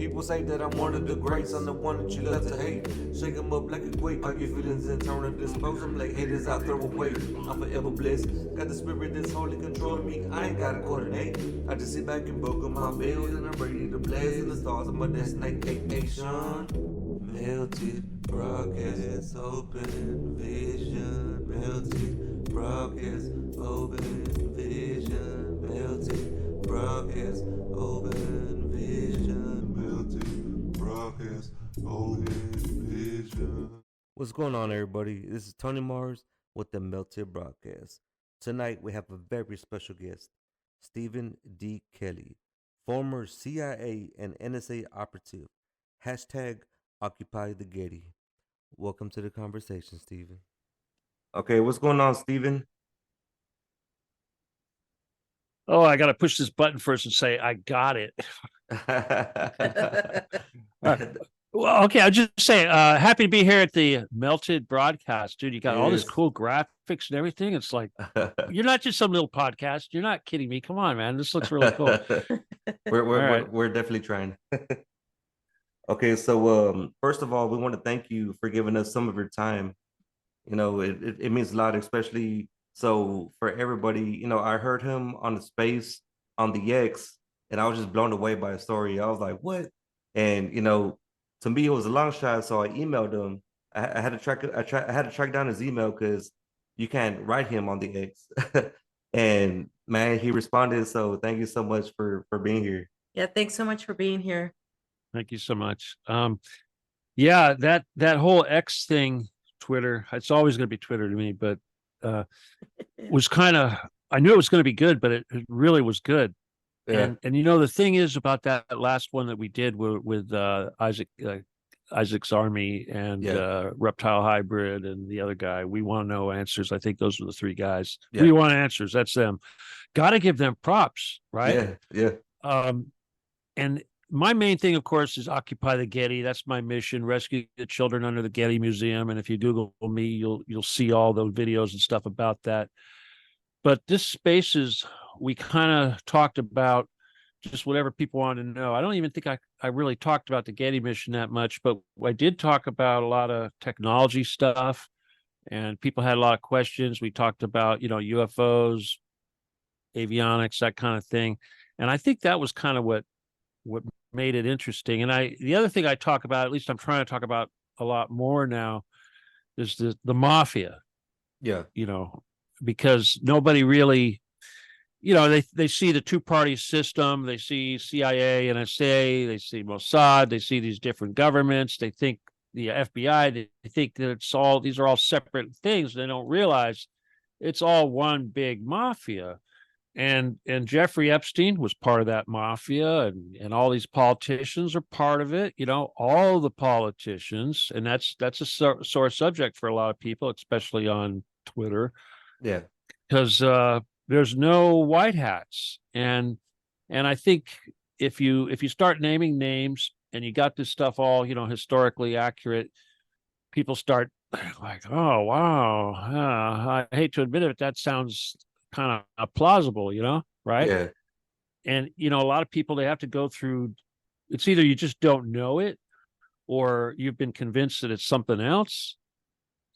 People say that I'm one of the greats, I'm the one that you love to hate. Shake 'em up like a quake, pop your feelings and turn and dispose them like haters I throw away. I'm forever blessed, got the spirit that's holy controlling me, I ain't gotta coordinate. I just sit back and buckle my bells and I'm ready to blaze in the stars of my destination. Melted broadcast, open vision, melted broadcast, open vision, melted broadcast, open vision, melted broadcast, open vision. What's going on, everybody? This is Tony Mars with the Melted Broadcast. Tonight we have a very special guest, Stephen D. Kelley, former CIA and NSA operative. Hashtag Occupy the Getty. Welcome to the conversation, Stephen. Okay, what's going on, Stephen? Oh, I got to push this button first and say, I got it. Well, okay, I'll just say, happy to be here at the Melted Broadcast, dude. You got all this cool graphics and everything. It's like, you're not just some little podcast. You're not kidding me. Come on, man. This looks really cool. We're definitely trying. Okay, so first of all, we want to thank you for giving us some of your time. You know, it means a lot, especially so for everybody. You know, I heard him on the space on the X, and I was just blown away by his story. I was like, what? And you know, to me, it was a long shot. So I emailed him. I had to track down his email because you can't write him on the X. And man, he responded. So thank you so much for being here. Yeah, thanks so much for being here. Thank you so much. Yeah, that whole X thing, Twitter, it's always going to be Twitter to me, but was kind of, I knew it was going to be good, but it really was good. Yeah. And you know, the thing is about that last one that we did with Isaac's Army and Reptile Hybrid and the other guy, we want to know answers. I think those were the three guys. Yeah. We want answers. That's them. Got to give them props, right? Yeah. And my main thing, of course, is Occupy the Getty. That's my mission: rescue the children under the Getty Museum. And if you Google me, you'll see all those videos and stuff about that. But this space we kind of talked about just whatever people want to know. I don't even think I really talked about the Getty mission that much, but I did talk about a lot of technology stuff, and people had a lot of questions. We talked about, you know, UFOs, avionics, that kind of thing. And I think that was kind of what made it interesting. And the other thing I talk about, at least I'm trying to talk about a lot more now, is the mafia. Yeah. You know, because nobody really, you know, they see the two-party system, they see CIA, NSA, they see Mossad, they see these different governments, they think the FBI, they think that these are all separate things. They don't realize it's all one big mafia. And Jeffrey Epstein was part of that mafia, and all these politicians are part of it. You know, all the politicians, and that's a sore subject for a lot of people, especially on Twitter. Yeah, because there's no white hats, and I think if you start naming names and you got this stuff all, you know, historically accurate, people start like, oh wow, I hate to admit it, that sounds kind of plausible, you know, right? Yeah. And you know, a lot of people, they have to go through, it's either you just don't know it or you've been convinced that it's something else,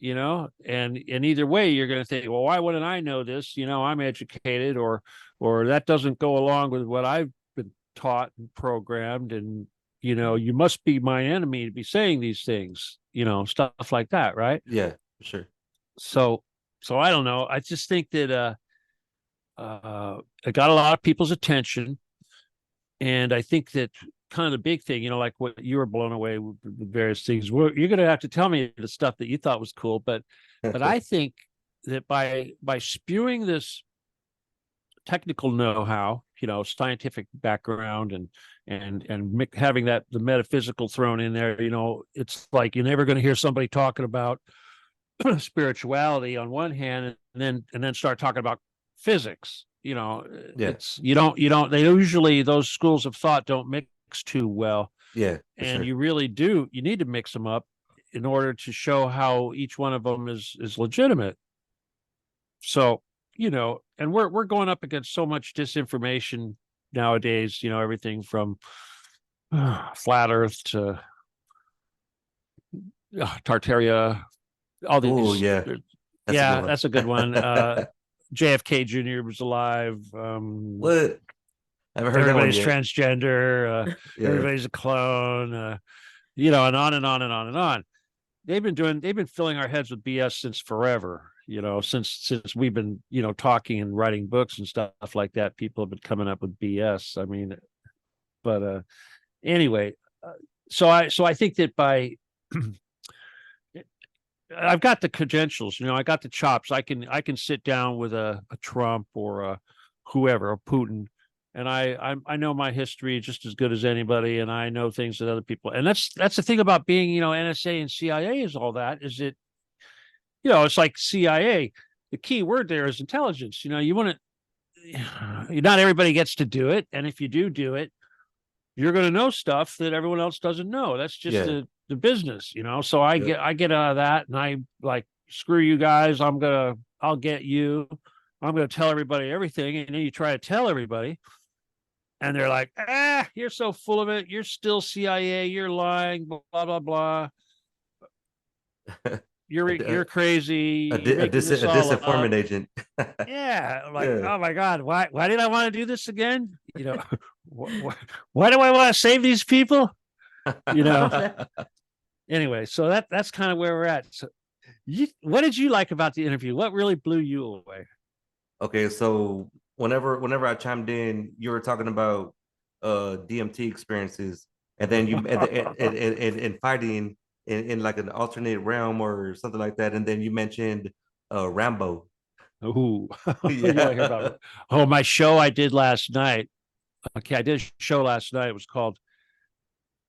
you know, and either way you're going to think, well, why wouldn't I know this? You know, I'm educated, or that doesn't go along with what I've been taught and programmed, and you know, you must be my enemy to be saying these things, you know, stuff like that, right? Yeah, for sure. So I don't know, I just think that it got a lot of people's attention. And I think that kind of the big thing, you know, like what you were blown away with various things. Well, you're going to have to tell me the stuff that you thought was cool. But I think that by spewing this technical know-how, you know, scientific background, and having the metaphysical thrown in there, you know, it's like you're never going to hear somebody talking about spirituality on one hand and then start talking about physics. You know, it's you don't they usually, those schools of thought don't mix too well. Yeah. And you really do, you need to mix them up in order to show how each one of them is legitimate. So, you know, and we're going up against so much disinformation nowadays, you know, everything from Flat Earth to Tartaria, all Oh these. yeah, that's a good Yeah, one. that's a good one. JFK Jr. was alive. What? I haven't heard that one Everybody's yet. transgender. Yeah. Everybody's a clone. And on and on and on and on. They've been filling our heads with BS since forever. Since we've been, talking and writing books and stuff like that, people have been coming up with BS. I mean, but anyway, so I think that by I've got the credentials, I got the chops. I can sit down with a Trump or a whoever, a Putin, and I know my history just as good as anybody, and I know things that other people. And that's the thing about being, NSA and CIA is all that is it. It's like CIA. The key word there is intelligence. You want to. Not everybody gets to do it, and if you do it, you're going to know stuff that everyone else doesn't know. That's just the business, So I get out of that, and I like screw you guys. I'll get you. I'm going to tell everybody everything, and then you try to tell everybody, and they're like, you're so full of it. You're still CIA. You're lying. Blah blah blah. You're crazy. A You're making this all disinformant up. agent. Yeah, like, Yeah. oh my God, why did I want to do this again? Why do I want to save these people? Anyway, so that's kind of where we're at. So, what did you like about the interview? What really blew you away? Okay, so whenever I chimed in, you were talking about DMT experiences, and then and fighting in like an alternate realm or something like that, and then you mentioned Rambo. Ooh, you want to hear Yeah. about my show I did last night? Okay, I did a show last night. It was called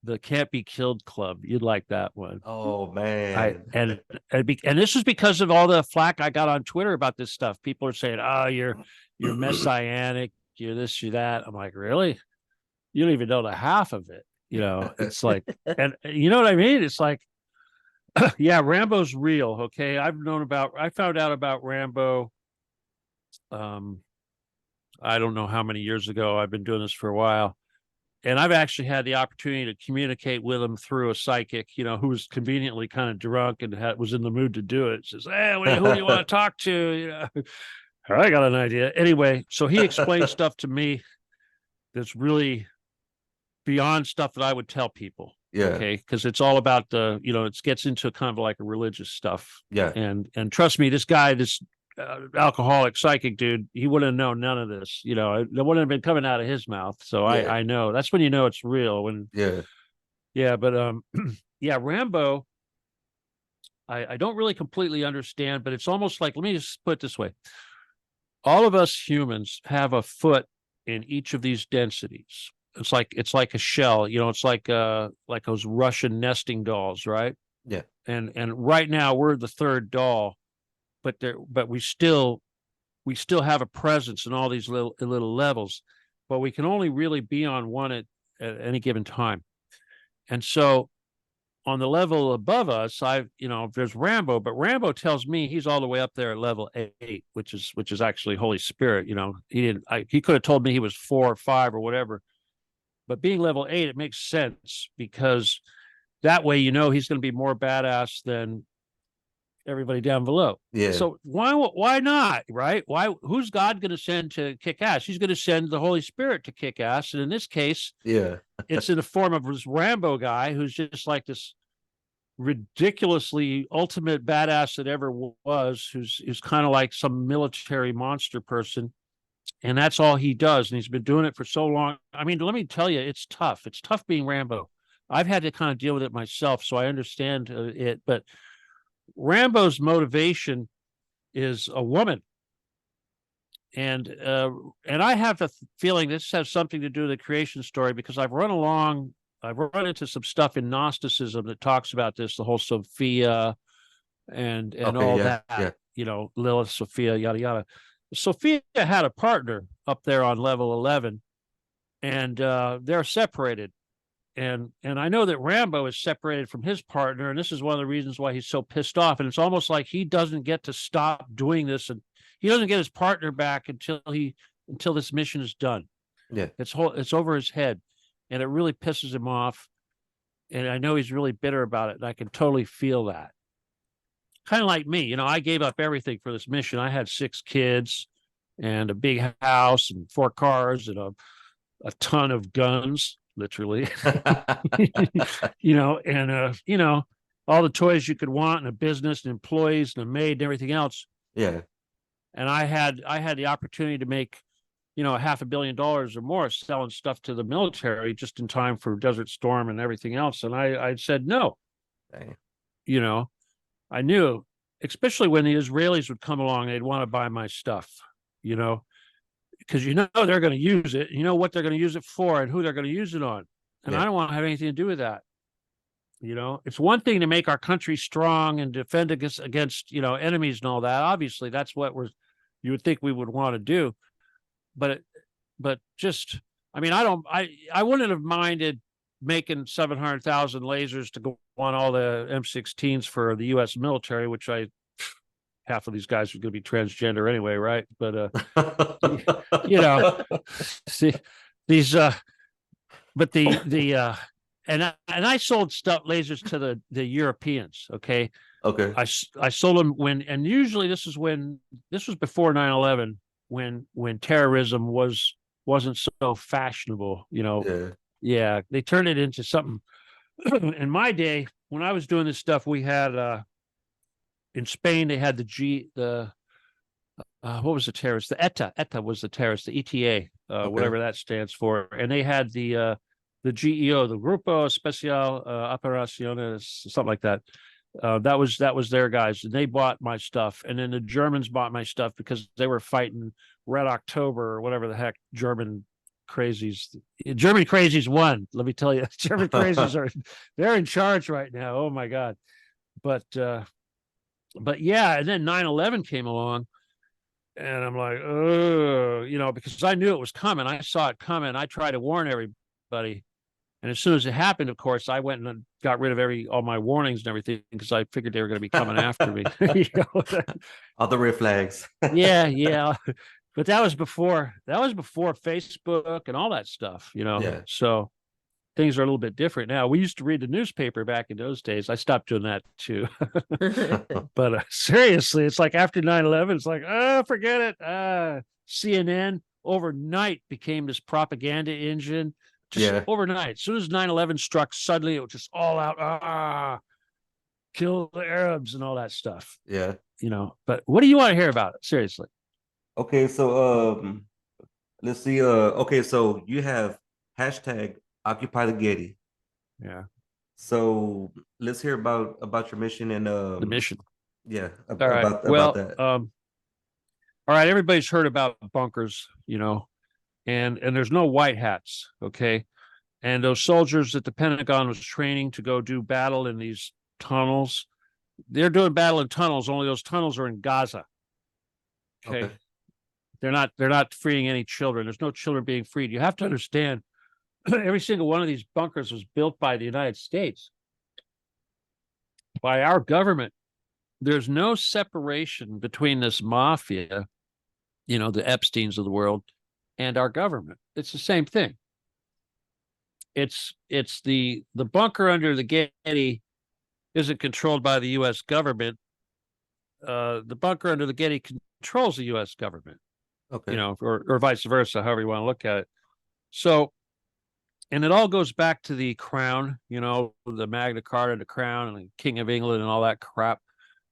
the Can't Be Killed Club. You'd like that one. Oh I man. and this is because of all the flack I got on Twitter about this stuff. People are saying, "Oh, you're messianic, you're this, you're that." I'm like, really? You don't even know the half of it. It's like, and you know what I mean? It's like, yeah, Rambo's real. Okay, I found out about Rambo. I don't know how many years ago. I've been doing this for a while. And I've actually had the opportunity to communicate with him through a psychic, who was conveniently kind of drunk and was in the mood to do it. Says, "Hey, who do you want to talk to?" I got an idea. Anyway, so he explained stuff to me that's really beyond stuff that I would tell people. Yeah. Okay, because it's all about it gets into kind of like a religious stuff. Yeah. And trust me, this guy, this alcoholic psychic dude, he wouldn't know none of this. It wouldn't have been coming out of his mouth. So I know that's when you know it's real. But yeah, Rambo. I don't really completely understand, but it's almost like, let me just put it this way: all of us humans have a foot in each of these densities. It's like a shell. It's like those Russian nesting dolls, right? Yeah. And right now we're the third doll. But we still have a presence in all these little levels, but we can only really be on one at any given time. And so on the level above us, there's Rambo, but Rambo tells me he's all the way up there at level 8, which is actually Holy Spirit. He could have told me he was 4 or 5 or whatever, but being level 8, it makes sense because that way, he's going to be more badass than everybody down below. Yeah. So why not, right? Who's God going to send to kick ass? He's going to send the Holy Spirit to kick ass. And in this case, it's in the form of this Rambo guy who's just like this ridiculously ultimate badass that ever was, who's kind of like some military monster person. And that's all he does. And he's been doing it for so long. I mean, let me tell you, it's tough. It's tough being Rambo. I've had to kind of deal with it myself, so I understand it. But Rambo's motivation is a woman, and I have the feeling this has something to do with the creation story because I've run into some stuff in Gnosticism that talks about this, the whole Sophia and all that. Lilith, Sophia, yada yada. Sophia had a partner up there on level 11, and they're separated. And I know that Rambo is separated from his partner, and this is one of the reasons why he's so pissed off. And it's almost like he doesn't get to stop doing this, and he doesn't get his partner back until this mission is done. Yeah, it's over his head. and it really pisses him off. And I know he's really bitter about it, and I can totally feel that. Kind of like me, you know, I gave up everything for this mission. I had 6 kids and a big house and 4 cars and a ton of guns, literally. You know, and you know, all the toys you could want, and a business and employees and a maid and everything else. Yeah. And I had the opportunity to make, you know, $500 million or more selling stuff to the military just in time for Desert Storm and everything else. And I said no. Dang. You know, I knew, especially when the Israelis would come along, they'd want to buy my stuff, you know, because you know they're going to use it. You know what they're going to use it for and who they're going to use it on. And I don't want to have anything to do with that. You know, it's one thing to make our country strong and defend against, you know, enemies and all that. Obviously, that's what you would think we would want to do. But just, I mean, I wouldn't have minded making 700,000 lasers to go on all the M16s for the U.S. military, which half of these guys are going to be transgender anyway, right? But you know, see these, but and I sold lasers to the Europeans. Okay. Okay. I sold them and usually this was before 9/11 when terrorism wasn't so fashionable, you know. Yeah. Yeah, they turned it into something. In my day, when I was doing this stuff, we had in Spain they had what was the terrorist? The ETA was the terrorist, the ETA, whatever that stands for, and they had the GEO, the Grupo Especial Operaciones, something like that. That was their guys, and they bought my stuff, and then the Germans bought my stuff because they were fighting Red October or whatever the heck German crazies won. Let me tell you, German crazies they're in charge right now. Oh my God. But yeah, and then 9/11 came along, and I'm like, oh, you know, because I knew it was coming. I saw it coming. I tried to warn everybody. And as soon as it happened, of course, I went and got rid of all my warnings and everything because I figured they were going to be coming after me. You know? All the red flags. Yeah. But that was before Facebook and all that stuff, you know. Yeah. So things are a little bit different now. We used to read the newspaper back in those days. I stopped doing that too. But seriously, it's like after 9/11, it's like, forget it. CNN overnight became this propaganda engine. Just overnight. As soon as 9/11 struck, suddenly it was just all out, kill the Arabs and all that stuff. Yeah. You know, but what do you want to hear about it? Seriously. Okay, so let's see. Okay, so you have hashtag Occupy the Getty. Yeah. So let's hear about your mission and the mission. Yeah. All right. About that. All right. Everybody's heard about bunkers, you know, and there's no white hats. Okay. And those soldiers that the Pentagon was training to go do battle in these tunnels, they're doing battle in tunnels. Only those tunnels are in Gaza. Okay. They're not freeing any children. There's no children being freed. You have to understand, every single one of these bunkers was built by the United States, by our government. There's no separation between this mafia, you know, the Epsteins of the world, and our government. It's the same thing. It's the bunker under the Getty isn't controlled by the U.S. government. The bunker under the Getty controls the U.S. government. Okay. You know, or vice versa, however you want to look at it. So, and it all goes back to the crown, you know, the Magna Carta, the crown, and the King of England, and all that crap,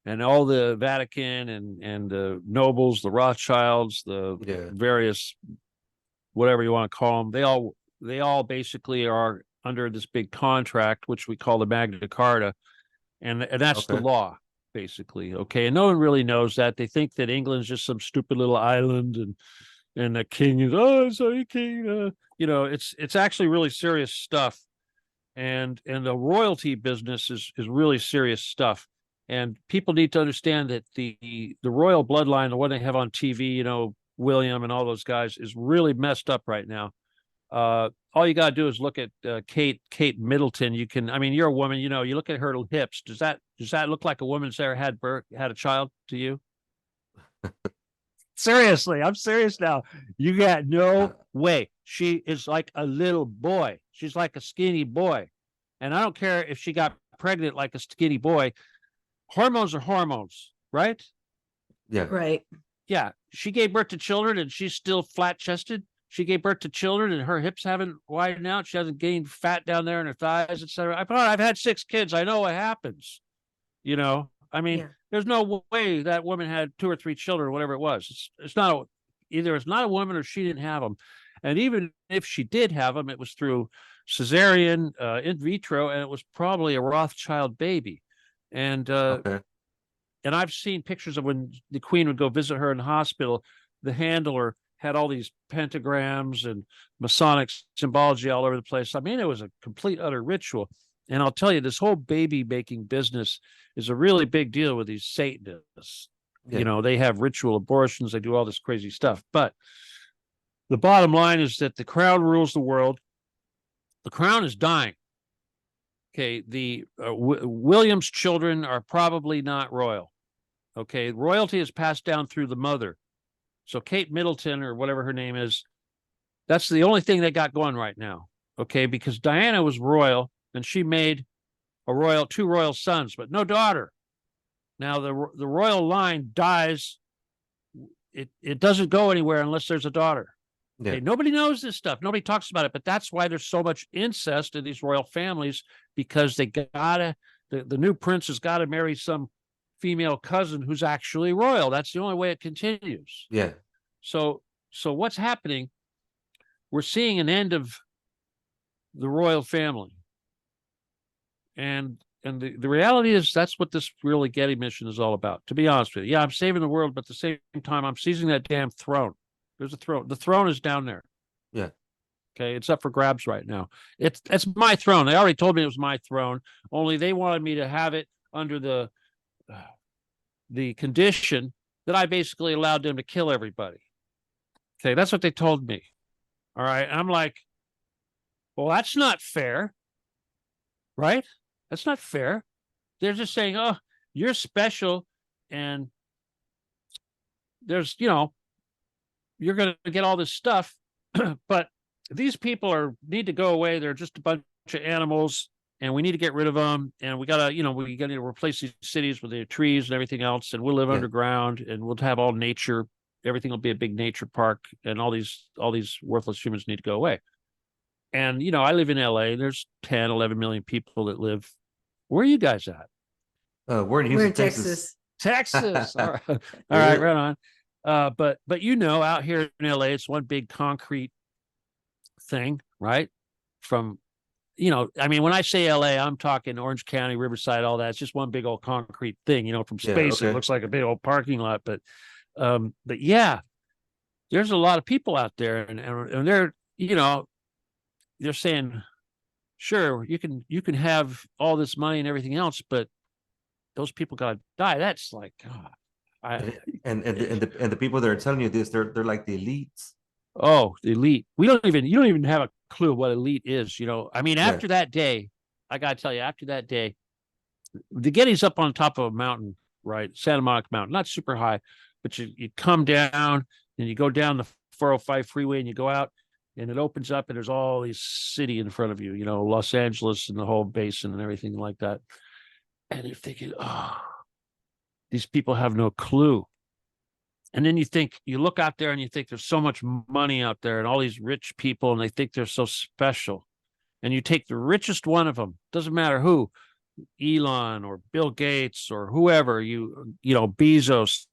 and all the Vatican and the nobles, the Rothschilds, the various, whatever you want to call them. They all basically are under this big contract, which we call the Magna Carta, and that's the law. Basically, okay, and no one really knows that. They think that England's just some stupid little island, and the king is sorry, king. You know, it's actually really serious stuff, and the royalty business is really serious stuff. And people need to understand that the royal bloodline, the one they have on TV, you know, William and all those guys, is really messed up right now. All you got to do is look at Kate Middleton. You can, I mean, you're a woman, you know, you look at her hips. Does that look like a woman's ever had a child to you? Seriously, I'm serious now. You got no way. She is like a little boy. She's like a skinny boy. And I don't care if she got pregnant like a skinny boy. Hormones are hormones, right? Yeah. Right. Yeah. She gave birth to children and she's still flat chested. She gave birth to children and her hips haven't widened out. She hasn't gained fat down there in her thighs, etc. I've had 6 kids. I know what happens. You know, I mean, there's no way that woman had 2 or 3 children, whatever it was. It's not either it's not a woman or she didn't have them. And even if she did have them, it was through cesarean, in vitro, and it was probably a Rothschild baby. And Okay. and I've seen pictures of when the Queen would go visit her in the hospital. The handler had all these pentagrams and Masonic symbology all over the place. I mean, it was a complete, utter ritual. And I'll tell you, this whole baby making business is a really big deal with these Satanists. Yeah. You know, they have ritual abortions, they do all this crazy stuff. But the bottom line is that the crown rules the world. The crown is dying. Okay, the William's children are probably not royal. Okay, royalty is passed down through the mother. So Kate Middleton, or whatever her name is, that's the only thing they got going right now. Okay, because Diana was royal and she made 2 royal sons, but no daughter. Now the royal line dies. It doesn't go anywhere unless there's a daughter. Yeah. Okay, nobody knows this stuff. Nobody talks about it, but that's why there's so much incest in these royal families, because they gotta the new prince has got to marry some female cousin who's actually royal. That's the only way it continues. Yeah. So what's happening? We're seeing an end of the royal family. And the reality is that's what this really Getty mission is all about, to be honest with you. Yeah, I'm saving the world, but at the same time, I'm seizing that damn throne. There's a throne. The throne is down there. Yeah. Okay, it's up for grabs right now. It's my throne. They already told me it was my throne, only they wanted me to have it under the condition that I basically allowed them to kill everybody. Okay, that's what they told me. All right, and I'm like, well, that's not fair, right? That's not fair. They're just saying, oh, you're special, and there's, you're going to get all this stuff, but these people need to go away. They're just a bunch of animals, and we need to get rid of them. And we gotta replace these cities with their trees and everything else, and we'll live underground, and we'll have all nature. Everything will be a big nature park, and all these worthless humans need to go away. And I live in LA, and there's 10, 11 million people that live. Where are you guys at? We're in Houston, We're in Texas. Texas. All right. All right, right on. But out here in LA, it's one big concrete thing, right? From I mean, when I say LA, I'm talking Orange County, Riverside, all that. It's just one big old concrete thing. From space, It looks like a big old parking lot. But yeah, there's a lot of people out there, and they're they're saying, sure, you can have all this money and everything else, but those people gotta die. That's like, God. And the people that are telling you this, they're like the elites. Oh, the elite. You don't even have a clue what elite is. I mean, after that day, I gotta tell you, after that day, the Getty's up on top of a mountain, right? Santa Monica Mountain, not super high, but you come down and you go down the 405 freeway and you go out, and it opens up and there's all these city in front of you, Los Angeles and the whole basin and everything like that. And you're thinking, oh, these people have no clue. And then you look out there and you think there's so much money out there and all these rich people, and they think they're so special. And you take the richest one of them, doesn't matter who, Elon or Bill Gates or whoever, Bezos,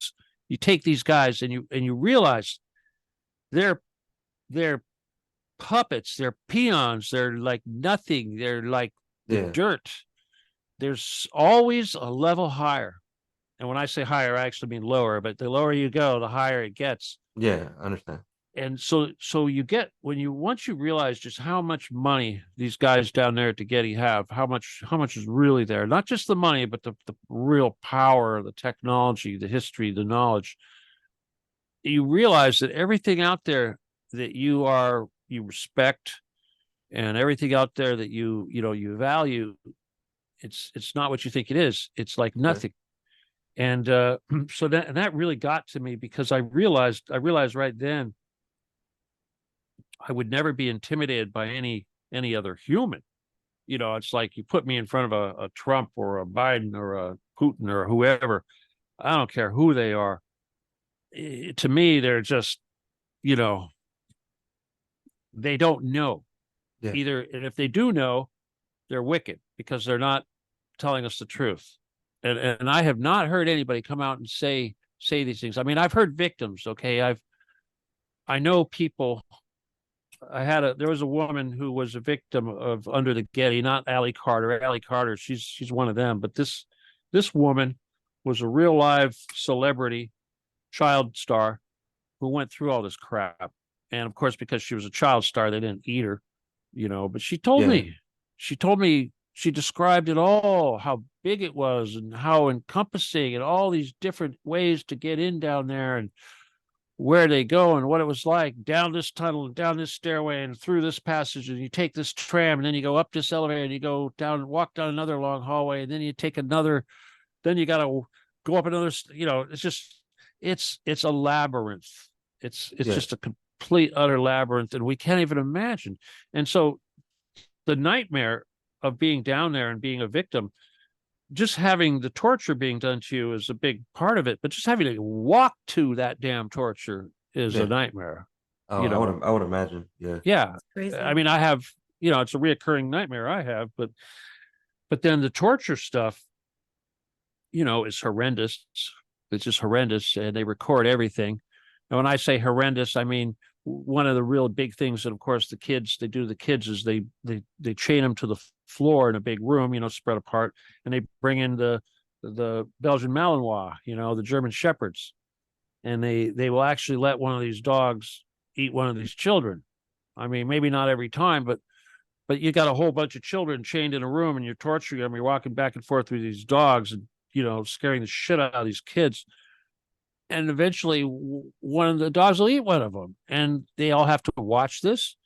you take these guys and you realize they're puppets, they're peons, they're like nothing, they're like dirt. There's always a level higher. And when I say higher, I actually mean lower, but the lower you go, the higher it gets. Yeah, I understand. And so you get, once you realize just how much money these guys down there at the Getty have, how much is really there, not just the money, but the real power, the technology, the history, the knowledge, you realize that everything out there that you respect, and everything out there that you value, it's not what you think it is. It's like nothing. And so that really got to me, because I realized right then I would never be intimidated by any other human. It's like you put me in front of a Trump or a Biden or a Putin or whoever. I don't care who they are. To me, they're just, they don't know either. And if they do know, they're wicked, because they're not telling us the truth. And I have not heard anybody come out and say these things. I mean, I've heard victims. Okay. I know people. There was a woman who was a victim of Under the Getty, not Allie Carter. Allie Carter, she's one of them. But this woman was a real live celebrity, child star, who went through all this crap. And of course, because she was a child star, they didn't eat her, but she told me, she described it all, how big it was and how encompassing, and all these different ways to get in down there, and where they go and what it was like down this tunnel and down this stairway and through this passage, and you take this tram and then you go up this elevator and you go down and walk down another long hallway, and then you take another, then you got to go up another, it's just, it's a labyrinth. It's just a complete utter labyrinth, and we can't even imagine. And so the nightmare of being down there and being a victim, just having the torture being done to you is a big part of it, but just having to walk to that damn torture is a nightmare. Oh, I would imagine. Yeah. Yeah. Crazy. I mean, I have, it's a reoccurring nightmare I have, but then the torture stuff, is horrendous. It's just horrendous, and they record everything. And when I say horrendous, I mean, one of the real big things that, of course, they do the kids is they chain them to the floor in a big room, spread apart, and they bring in the Belgian Malinois, the German Shepherds, and they will actually let one of these dogs eat one of these children. I mean, maybe not every time, but you got a whole bunch of children chained in a room, and you're torturing them. You're walking back and forth with these dogs, and scaring the shit out of these kids. And eventually one of the dogs will eat one of them, and they all have to watch this.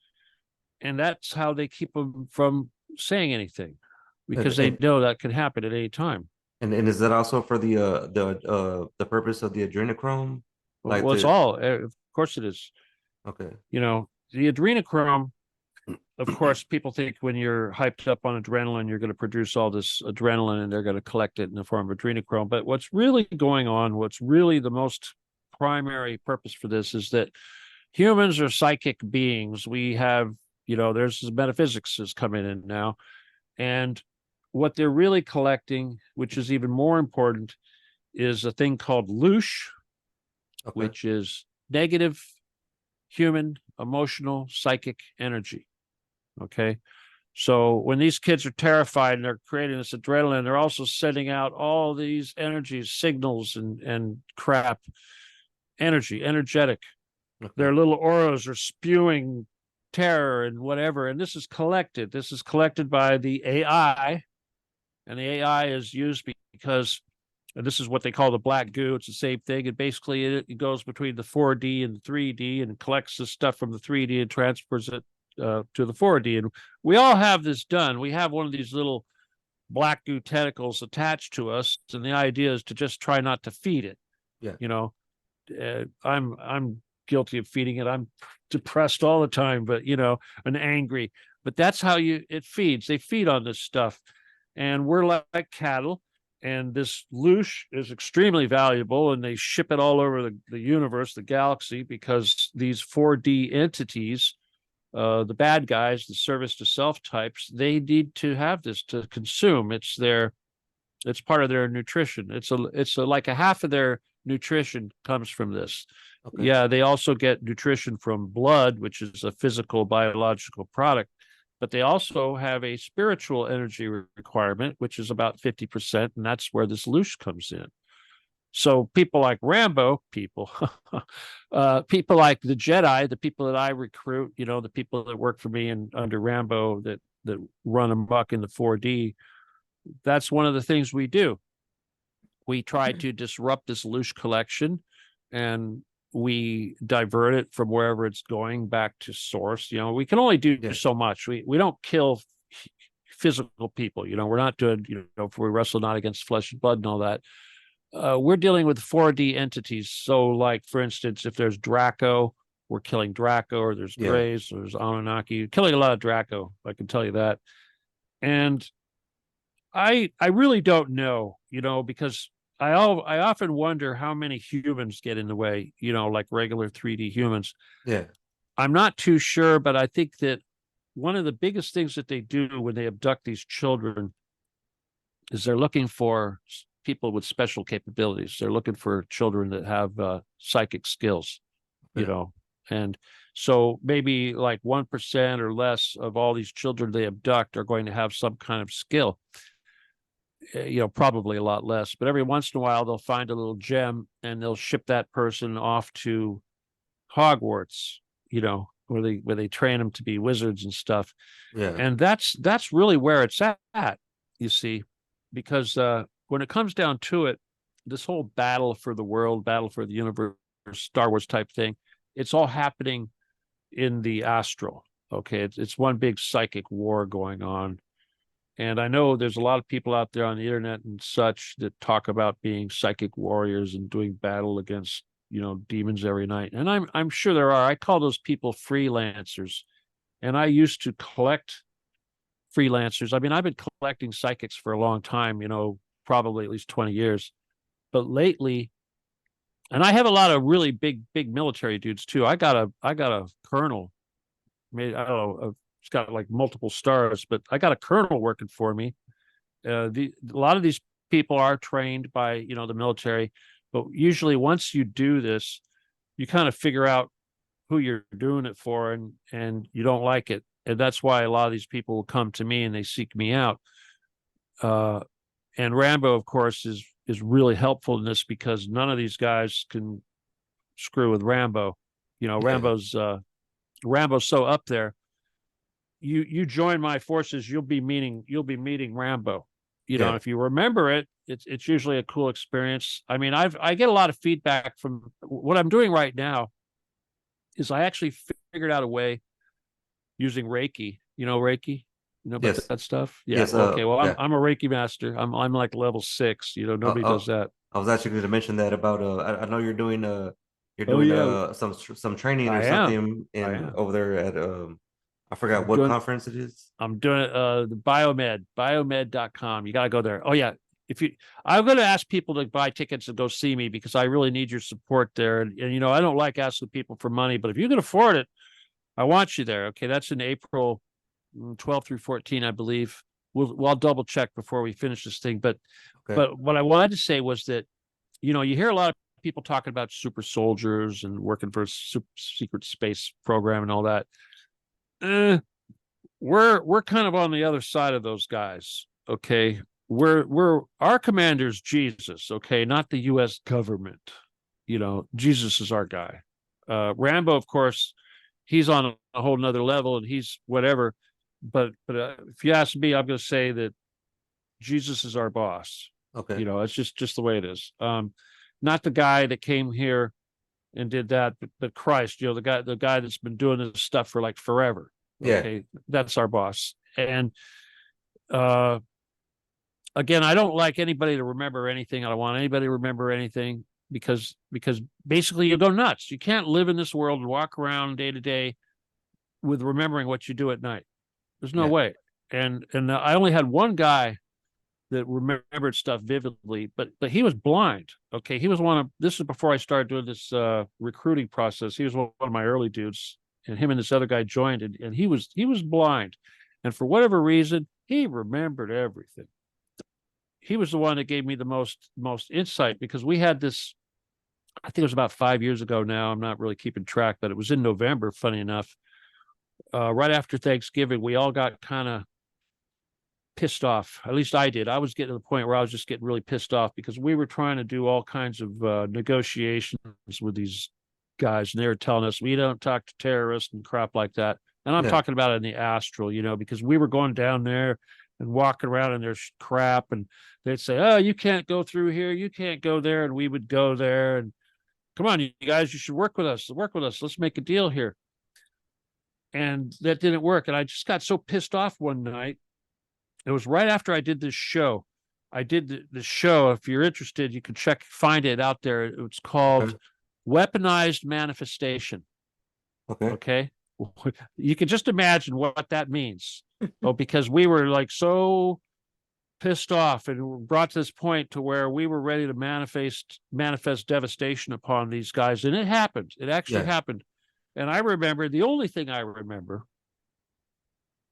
And that's how they keep them from saying anything, because they know that could happen at any time. And is that also for the purpose of the adrenochrome? Well, it's all, of course it is. Okay. The adrenochrome, of course, people think when you're hyped up on adrenaline, you're going to produce all this adrenaline and they're going to collect it in the form of adrenochrome. But what's really going on, what's really the most primary purpose for this, is that humans are psychic beings. We have, there's metaphysics is coming in now. And what they're really collecting, which is even more important, is a thing called loosh, which is negative human emotional psychic energy. Okay. So when these kids are terrified and they're creating this adrenaline, they're also sending out all these energies, signals and crap, energetic. Their little auras are spewing terror and whatever. And this is collected. This is collected by the AI. And the AI is used because, and this is what they call the black goo. It's the same thing. And basically it goes between the 4D and the 3D and collects the stuff from the 3D and transfers it to the 4D. And we all have this done. We have one of these little black goo tentacles attached to us, and the idea is to just try not to feed it. I'm guilty of feeding it. I'm depressed all the time, but and angry, but that's how it feeds. They feed on this stuff, and we're like cattle. And this loosh is extremely valuable, and they ship it all over the universe, the galaxy, because these 4D entities, the bad guys, the service to self types, they need to have this to consume. It's part of their nutrition. It's like a half of their nutrition comes from this. Okay. Yeah, they also get nutrition from blood, which is a physical biological product, but they also have a spiritual energy requirement, which is about 50%, and that's where this loosh comes in. So people like Rambo, people like the Jedi, the people that I recruit, the people that work for me and under Rambo that run amok in the 4D, that's one of the things we do. We try to disrupt this loosh collection, and we divert it from wherever it's going back to source. We can only do so much. We don't kill physical people. We're not doing, if we wrestle not against flesh and blood and all that. we're dealing with 4D entities. So, like for instance, if there's Draco, we're killing Draco, or there's Yeah. Greys, or there's Anunnaki, killing a lot of Draco. I can tell you that. And I really don't know, because I often wonder how many humans get in the way, like regular 3D humans. Yeah. I'm not too sure, but I think that one of the biggest things that they do when they abduct these children is they're looking for people with special capabilities. They're looking for children that have psychic skills, and so maybe like 1% or less of all these children they abduct are going to have some kind of skill. Probably a lot less, but every once in a while they'll find a little gem and they'll ship that person off to Hogwarts, where they train them to be wizards and stuff. Yeah. And that's really where it's at, you see, because when it comes down to it, this whole battle for the world, battle for the universe, Star Wars type thing, it's all happening in the astral. Okay, it's one big psychic war going on. And I know there's a lot of people out there on the internet and such that talk about being psychic warriors and doing battle against, demons every night. And I'm sure there are. I call those people freelancers. And I used to collect freelancers. I mean, I've been collecting psychics for a long time, probably at least 20 years. But lately, and I have a lot of really big military dudes too. I got a colonel, maybe, I don't know, it's got like multiple stars, but I got a colonel working for me. A lot of these people are trained by the military, but usually once you do this, you kind of figure out who you're doing it for, and you don't like it, and that's why a lot of these people will come to me and they seek me out. And Rambo, of course, is really helpful in this because none of these guys can screw with Rambo. Rambo's so up there. You join my forces, you'll be meeting Rambo. If you remember it, it's usually a cool experience. I mean, I get a lot of feedback from what I'm doing right now is I actually figured out a way using Reiki. Reiki? About Yes. that stuff? Yeah. Yes. Okay. Well, Yeah. I'm a Reiki master. I'm like level 6. Nobody does that. I was actually going to mention that about I know you're doing some training or I something am. over there at I forgot I'm what doing- conference it is. I'm doing the biomed.com. You got to go there. Oh yeah. I'm going to ask people to buy tickets and go see me because I really need your support there. And I don't like asking people for money, but if you can afford it, I want you there. Okay. That's in April 12 through 14, I believe. I'll double check before we finish this thing. But what I wanted to say was that, you hear a lot of people talking about super soldiers and working for a secret space program and all that. We're kind of on the other side of those guys. Okay. We're our commander's Jesus. Okay. Not the US government. Jesus is our guy. Rambo, of course, he's on a whole nother level and he's whatever. But if you ask me, I'm going to say that Jesus is our boss. Okay. It's just the way it is. Not the guy that came here and did that, but Christ, the guy that's been doing this stuff for like forever. Okay, Yeah. that's our boss. And again, I don't like anybody to remember anything. I don't want anybody to remember anything because basically you go nuts. You can't live in this world and walk around day to day with remembering what you do at night. There's no way. And I only had one guy that remembered stuff vividly, but he was blind. Okay. He was this is before I started doing this recruiting process. He was one of my early dudes, and him and this other guy joined, and he was blind. And for whatever reason, he remembered everything. He was the one that gave me the most insight because we had this, I think it was about 5 years ago now. I'm not really keeping track, but it was in November, funny enough. Right after Thanksgiving, we all got kind of pissed off. At least I did. I was getting to the point where I was just getting really pissed off because we were trying to do all kinds of negotiations with these guys, and they were telling us we don't talk to terrorists and crap like that. And I'm talking about it in the astral, because we were going down there and walking around in their crap, and they'd say, "Oh, you can't go through here, you can't go there," and we would go there and, "Come on, you guys, you should work with us. Let's make a deal here." And that didn't work. And I just got so pissed off one night. It was right after I did this show. I did the show. If you're interested, you can find it out there. It's called Weaponized Manifestation. Okay. Okay. You can just imagine what that means. Oh, because we were like so pissed off and brought to this point to where we were ready to manifest devastation upon these guys. And it happened. It actually happened. And I remember, the only thing I remember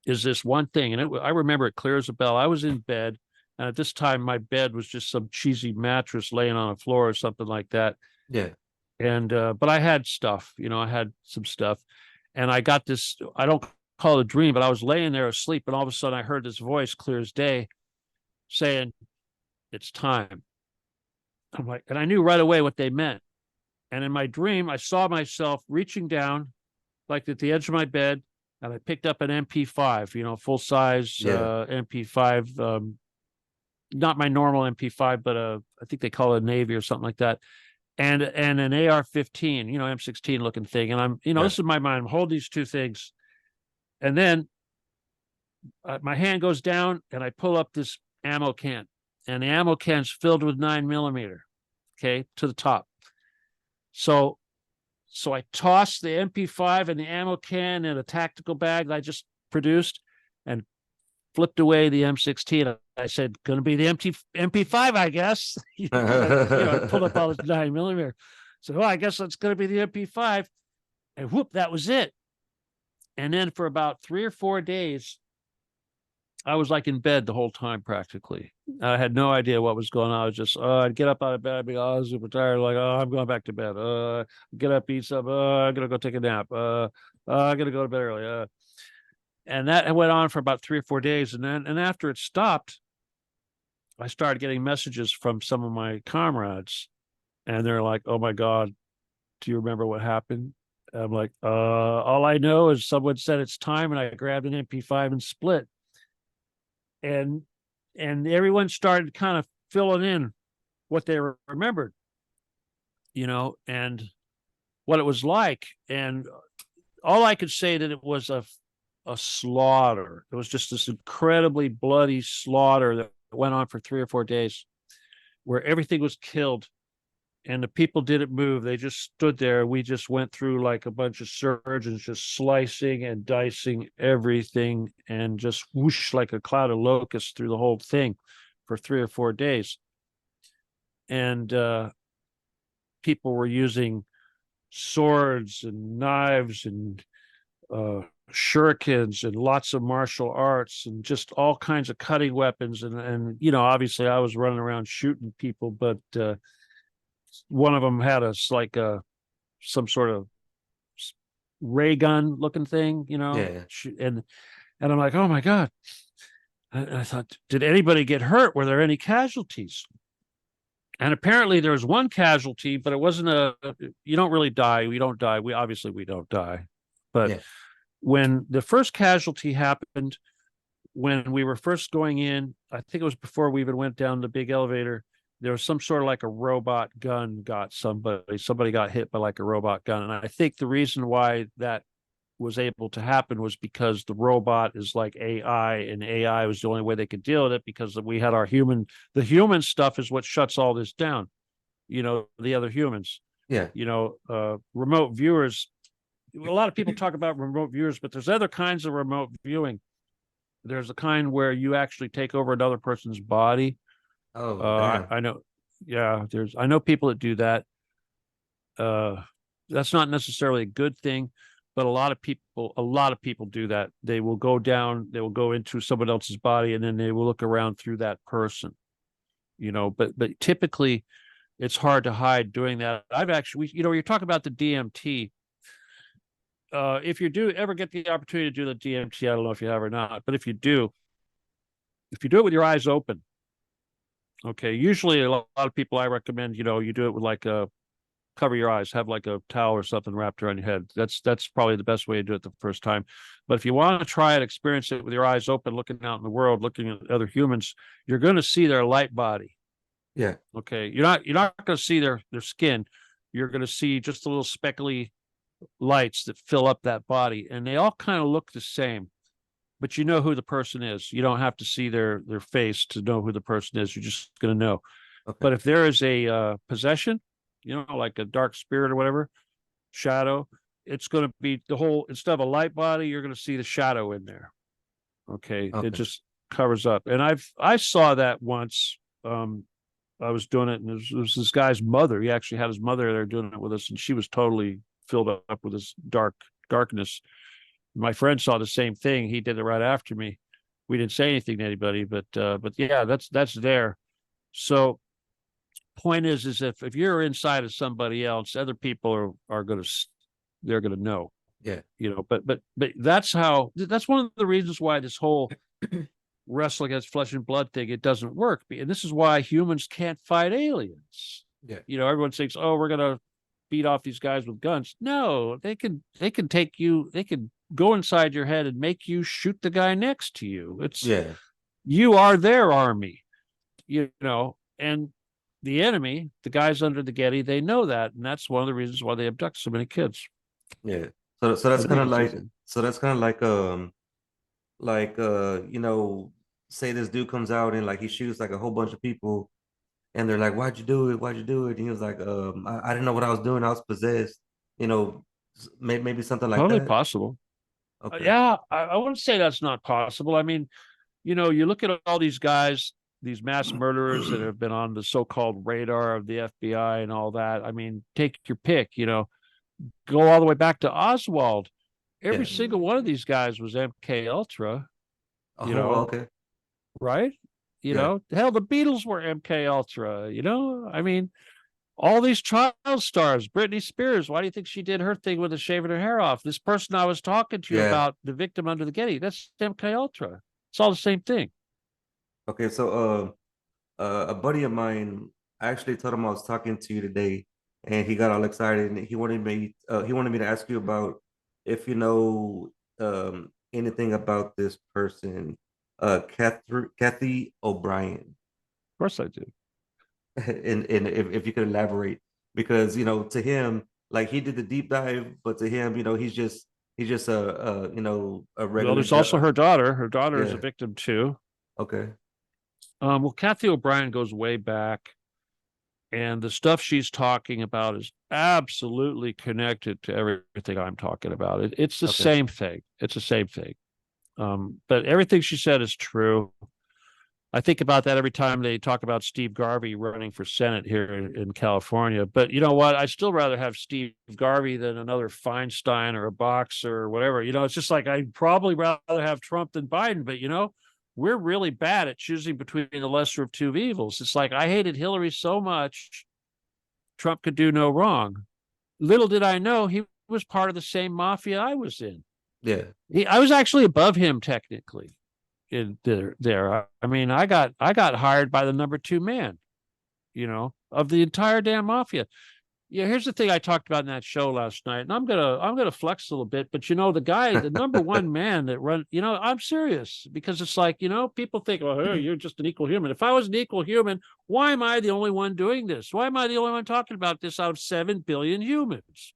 is this one thing. And I remember it clear as a bell. I was in bed. And at this time, my bed was just some cheesy mattress laying on the floor or something like that. Yeah. And, but I had stuff, I had some stuff. And I got this, I don't call it a dream, but I was laying there asleep. And all of a sudden I heard this voice clear as day saying, it's time. I'm like, and I knew right away what they meant. And in my dream, I saw myself reaching down like at the edge of my bed, and I picked up an MP5, full size MP5, not my normal MP5, but I think they call it a Navy or something like that. And an AR-15, M16 looking thing. And I'm, this is my mind. I'm holding these two things. And then my hand goes down and I pull up this ammo can. And the ammo can's filled with 9mm, okay, to the top. So I tossed the MP5 and the ammo can in a tactical bag that I just produced and flipped away the M16. I said, going to be the MP5, I guess. I pulled up all this 9mm. So, well, I guess that's going to be the MP5. And whoop, that was it. And then for about 3 or 4 days, I was like in bed the whole time practically. I had no idea what was going on. I was just, I'd get up out of bed. I'd be, I was super tired. Like, I'm going back to bed. Get up, eat something. I'm going to go take a nap. I'm going to go to bed early. And that went on for about 3 or 4 days. And after it stopped, I started getting messages from some of my comrades. And they're like, oh my God, do you remember what happened? And I'm like, all I know is someone said it's time, and I grabbed an MP5 and split. And everyone started kind of filling in what they remembered, and what it was like. And all I could say that it was a slaughter. It was just this incredibly bloody slaughter that went on for 3 or 4 days, where everything was killed and the people didn't move. They just stood there. We just went through like a bunch of surgeons, just slicing and dicing everything, and just whoosh like a cloud of locusts through the whole thing for 3 or 4 days. And people were using swords and knives and shurikens and lots of martial arts and just all kinds of cutting weapons. And obviously I was running around shooting people, but one of them had some sort of ray gun looking thing, and I'm like, oh my God. I thought, did anybody get hurt? Were there any casualties? And apparently there was one casualty, but it wasn't you don't really die. We don't die. We don't die. But when the first casualty happened, when we were first going in, I think it was before we even went down the big elevator, there was some sort of like a robot gun got somebody got hit by like a robot gun. And I think the reason why that was able to happen was because the robot is like AI, and AI was the only way they could deal with it, because we had the human stuff is what shuts all this down, the other humans. Remote viewers. A lot of people talk about remote viewers, but there's other kinds of remote viewing. There's a kind where you actually take over another person's body. I know. Yeah, I know people that do that. That's not necessarily a good thing, but a lot of people do that. They will go into someone else's body, and then they will look around through that person, but typically it's hard to hide doing that. I've actually, you're talking about the DMT. If you ever get the opportunity to do the DMT, I don't know if you have or not, but if you do it with your eyes open, okay. Usually a lot of people, I recommend, you do it with cover your eyes, have like a towel or something wrapped around your head. That's probably the best way to do it the first time. But if you want to try it, experience it with your eyes open, looking out in the world, looking at other humans, you're going to see their light body. Yeah. Okay. You're not going to see their skin. You're going to see just the little speckly lights that fill up that body, and they all kind of look the same. but you know who the person is. You don't have to see their face to know who the person is. You're just going to know. Okay. But if there is a possession, like a dark spirit or whatever, shadow, it's going to be the whole, instead of a light body, you're going to see the shadow in there. Okay. Okay. It just covers up. And I saw that once. I was doing it, and it was this guy's mother. He actually had his mother there doing it with us, and she was totally filled up with this darkness. My friend saw the same thing. He did it right after me. We didn't say anything to anybody, but yeah, that's there. So point is if you're inside of somebody else, other people are they're going to know. Yeah. But that's one of the reasons why this whole wrestle against flesh and blood thing, it doesn't work. And this is why humans can't fight aliens. Yeah. Everyone thinks, oh, we're going to beat off these guys with guns. No, they can take you, they can go inside your head and make you shoot the guy next to you. You are their army, and the enemy, the guys under the Getty, they know that. And that's one of the reasons why they abduct so many kids. Yeah. So that's kind of like, say this dude comes out and like he shoots like a whole bunch of people, and they're like, why'd you do it? And he was like, I didn't know what I was doing. I was possessed. Maybe something like Totally that. possible. Okay. Yeah, I wouldn't say that's not possible. I mean, you look at all these guys, these mass murderers that have been on the so-called radar of the FBI and all that. I mean, take your pick, go all the way back to Oswald. Every single one of these guys was MK Ultra. Okay. Right? Hell, the Beatles were MK Ultra. I mean, all these child stars, Britney Spears. Why do you think she did her thing with shaving her hair off? This person I was talking to you about, the victim under the Getty, that's MK Ultra. It's all the same thing. Okay, so a buddy of mine, I actually told him I was talking to you today, and he got all excited, and he wanted me to ask you about if you know anything about this person, Kathy O'Brien. Of course I do. And if you could elaborate, because to him, like, he did the deep dive, but to him, he's just a regular. Well, there's also her daughter. Her daughter is a victim too. Okay. Well, Kathy O'Brien goes way back, and the stuff she's talking about is absolutely connected to everything I'm talking about. It's the same thing. It's the same thing. But everything she said is true. I think about that every time they talk about Steve Garvey running for Senate here in California. But you know what? I'd still rather have Steve Garvey than another Feinstein or a boxer or whatever. It's just like I'd probably rather have Trump than Biden. But, we're really bad at choosing between the lesser of two evils. It's like I hated Hillary so much, Trump could do no wrong. Little did I know he was part of the same mafia I was in. Yeah. I was actually above him technically. In there. I mean, I got hired by the number 2 man, of the entire damn mafia. Yeah, here's the thing I talked about in that show last night, and I'm gonna flex a little bit, but the guy, the number 1 man that run, I'm serious, because it's like, people think, oh, hey, you're just an equal human. If I was an equal human, why am I the only one doing this? Why am I the only one talking about this out of 7 billion humans?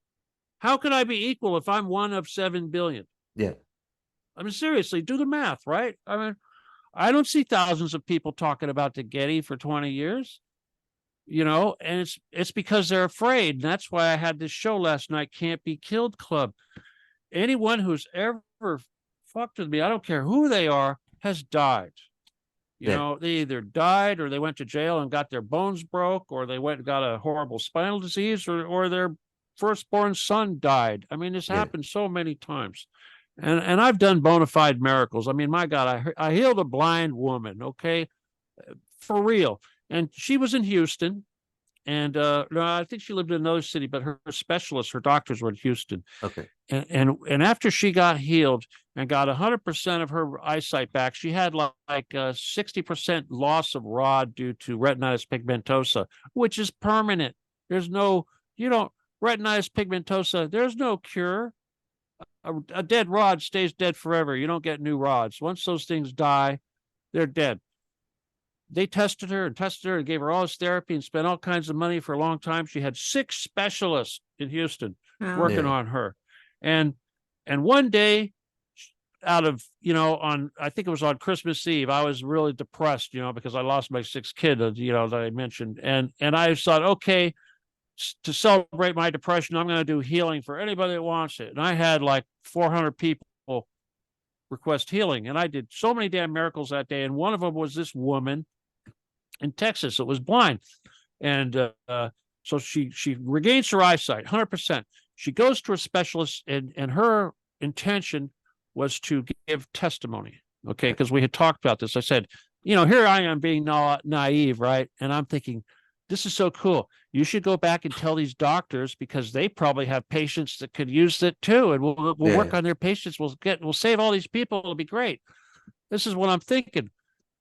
How could I be equal if I'm one of 7 billion? Yeah. I mean, seriously, do the math, right? I mean, I don't see thousands of people talking about the Getty for 20 years, and it's because they're afraid. And that's why I had this show last night, Can't Be Killed Club. Anyone who's ever fucked with me, I don't care who they are, has died. They either died or they went to jail and got their bones broke, or they went and got a horrible spinal disease, or their firstborn son died. I mean, this happened so many times. And I've done bona fide miracles. I mean, my God, I healed a blind woman, okay? For real. And she was in Houston. And no, I think she lived in another city, but her specialists, her doctors were in Houston. Okay. And after she got healed and got 100% of her eyesight back, she had like 60% loss of rod due to retinitis pigmentosa, which is permanent. There's no, retinitis pigmentosa, there's no cure. A dead rod stays dead forever. You don't get new rods. Once those things die, they're dead. They tested her and gave her all this therapy and spent all kinds of money for a long time. She had 6 specialists in Houston working on her. And one day, out of, I think it was on Christmas Eve, I was really depressed, because I lost my sixth kid, that I mentioned. And I thought, okay, to celebrate my depression, I'm going to do healing for anybody that wants it. And I had like 400 people request healing. And I did so many damn miracles that day. And one of them was this woman in Texas that was blind. And so she regains her eyesight 100%. She goes to a specialist, and her intention was to give testimony. Okay. Because we had talked about this. I said, here I am being naive, right? And I'm thinking, this is so cool. You should go back and tell these doctors, because they probably have patients that could use it too. And we'll work on their patients. We'll save all these people. It'll be great. This is what I'm thinking.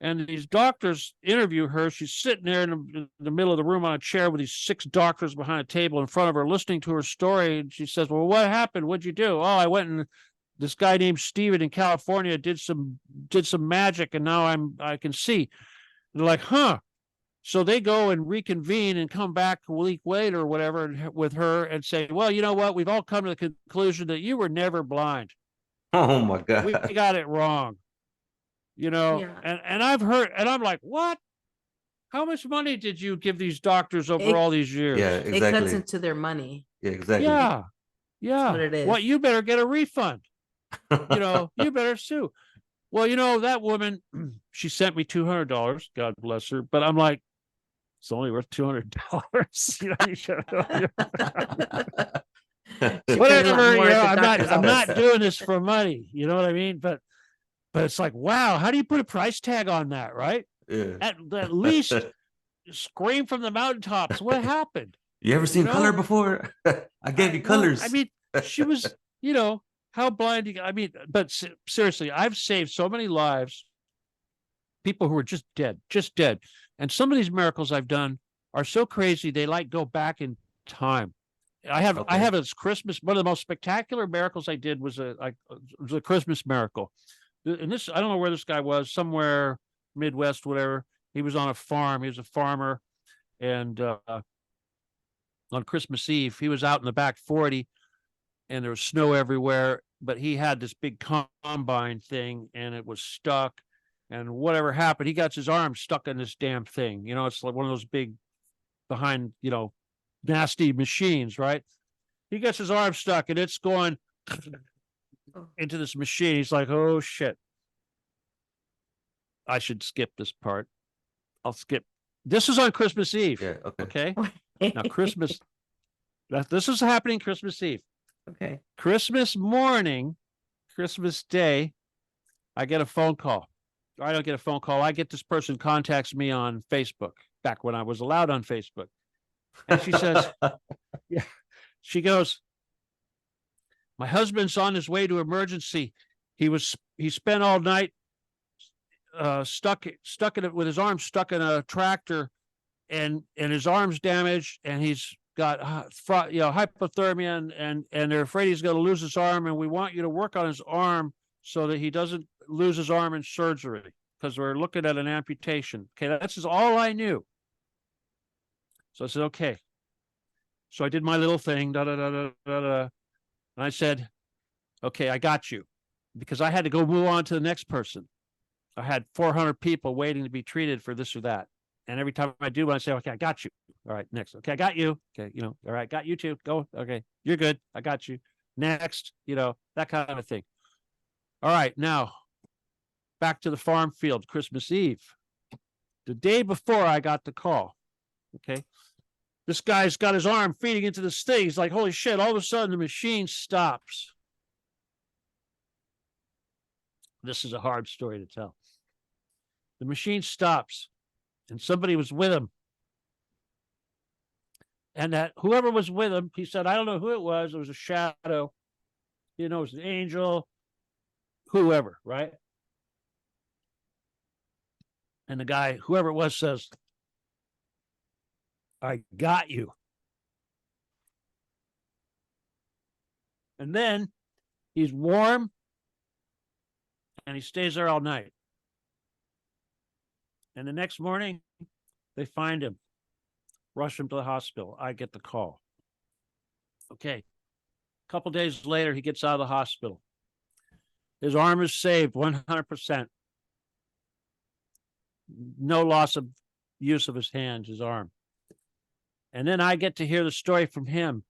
And these doctors interview her. She's sitting there in the middle of the room on a chair with these 6 doctors behind a table in front of her, listening to her story. And she says, well, what happened? What'd you do? Oh, I went and this guy named Steven in California did some magic, and now I can see. And they're like, huh. So they go and reconvene and come back a week later or whatever with her and say, well, you know what? We've all come to the conclusion that you were never blind. Oh my God. We got it wrong. Yeah. And I've heard, and I'm like, what? How much money did you give these doctors over It- all these years? Yeah, It exactly. cuts into their money. Yeah, exactly. Yeah. That's what it is. Well, you better get a refund. You better sue. Well, that woman, she sent me $200. God bless her. But I'm like, it's only worth $200. You should whatever. I'm not doing this for money. You know what I mean? But it's like, wow, how do you put a price tag on that, right? Yeah. At least scream from the mountaintops. What happened? You ever seen color before? I gave you colors. I mean, she was, how blind. But seriously, I've saved so many lives. People who are just dead. And some of these miracles I've done are so crazy, they like go back in time. I have this Christmas. One of the most spectacular miracles I did was a Christmas miracle. And this, I don't know where this guy was, somewhere Midwest, whatever. He was on a farm. He was a farmer. And on Christmas Eve, he was out in the back 40, and there was snow everywhere. But he had this big combine thing, and it was stuck. And whatever happened, he got his arm stuck in this damn thing. It's like one of those big behind, nasty machines, right? He gets his arm stuck, and it's going into this machine. He's like, oh shit. I should skip this part. I'll skip. This is on Christmas Eve. Yeah, Okay. Now Christmas. This is happening Christmas Eve. Okay. Christmas morning, Christmas Day, I get a phone call. I don't get a phone call. I get this person contacts me on Facebook, back when I was allowed on Facebook. And she says, yeah, she goes, my husband's on his way to emergency. He spent all night stuck in it with his arm stuck in a tractor, and his arm's damaged, and he's got hypothermia, and they're afraid he's going to lose his arm, and we want you to work on his arm so that he doesn't lose his arm in surgery, because we're looking at an amputation. Okay, that's all I knew. So I said, okay. So I did my little thing, and I said, okay, I got you, because I had to go move on to the next person. I had 400 people waiting to be treated for this or that. And every time I do, I say, okay, I got you. All right, next. Okay, I got you. Okay, all right, got you too. Go. Okay, you're good. I got you. Next, that kind of thing. All right, now back to the farm field, Christmas Eve. The day before I got the call, okay, this guy's got his arm feeding into this thing. He's like, holy shit, all of a sudden the machine stops. This is a hard story to tell. The machine stops, and somebody was with him. And that whoever was with him, he said, I don't know who it was. It was a shadow. It was an angel, whoever, right? And the guy, whoever it was, says, I got you. And then he's warm, and he stays there all night. And the next morning, they find him, rush him to the hospital. I get the call. Okay. A couple days later, he gets out of the hospital. His arm is saved 100%. No loss of use of his hands, his arm. And then I get to hear the story from him.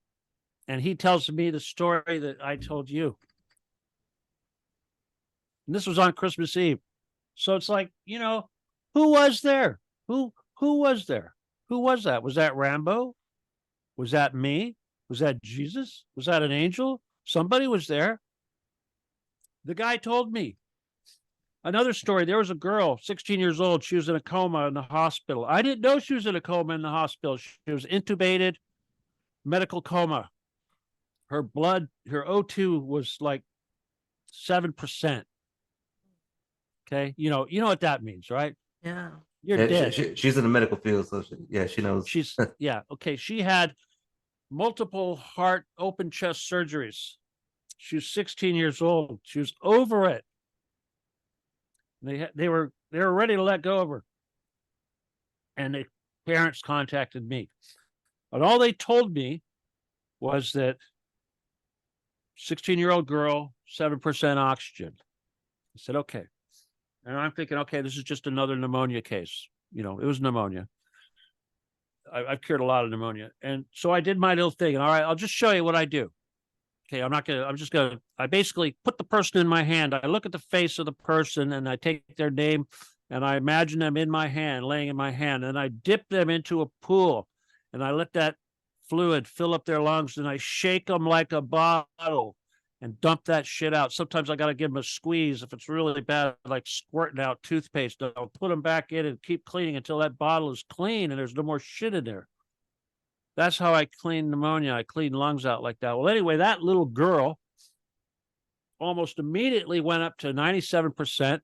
And he tells me the story that I told you. And this was on Christmas Eve. So it's like, who was there? Who was there? Who was that? Was that Rambo? Was that me? Was that Jesus? Was that an angel? Somebody was there. The guy told me. Another story, there was a girl, 16 years old. She was in a coma in the hospital. I didn't know she was in a coma in the hospital. She was intubated, medical coma. Her blood, her O2 was like 7%. Okay. You know what that means, right? Yeah. You're dead. She's in the medical field, so she knows. Yeah. Okay. She had multiple heart open chest surgeries. She was 16 years old. She was over it. They were ready to let go of her. And the parents contacted me. And all they told me was that 16-year-old girl, 7% oxygen. I said, okay. And I'm thinking, okay, this is just another pneumonia case. It was pneumonia. I've cured a lot of pneumonia. And so I did my little thing. And all right, I'll just show you what I do. Okay, I basically put the person in my hand. I look at the face of the person and I take their name and I imagine them in my hand, laying in my hand. And I dip them into a pool and I let that fluid fill up their lungs and I shake them like a bottle and dump that shit out. Sometimes I got to give them a squeeze. If it's really bad, like squirting out toothpaste, I'll put them back in and keep cleaning until that bottle is clean and there's no more shit in there. That's how I clean pneumonia. I clean lungs out like that. Well, anyway, that little girl almost immediately went up to 97%.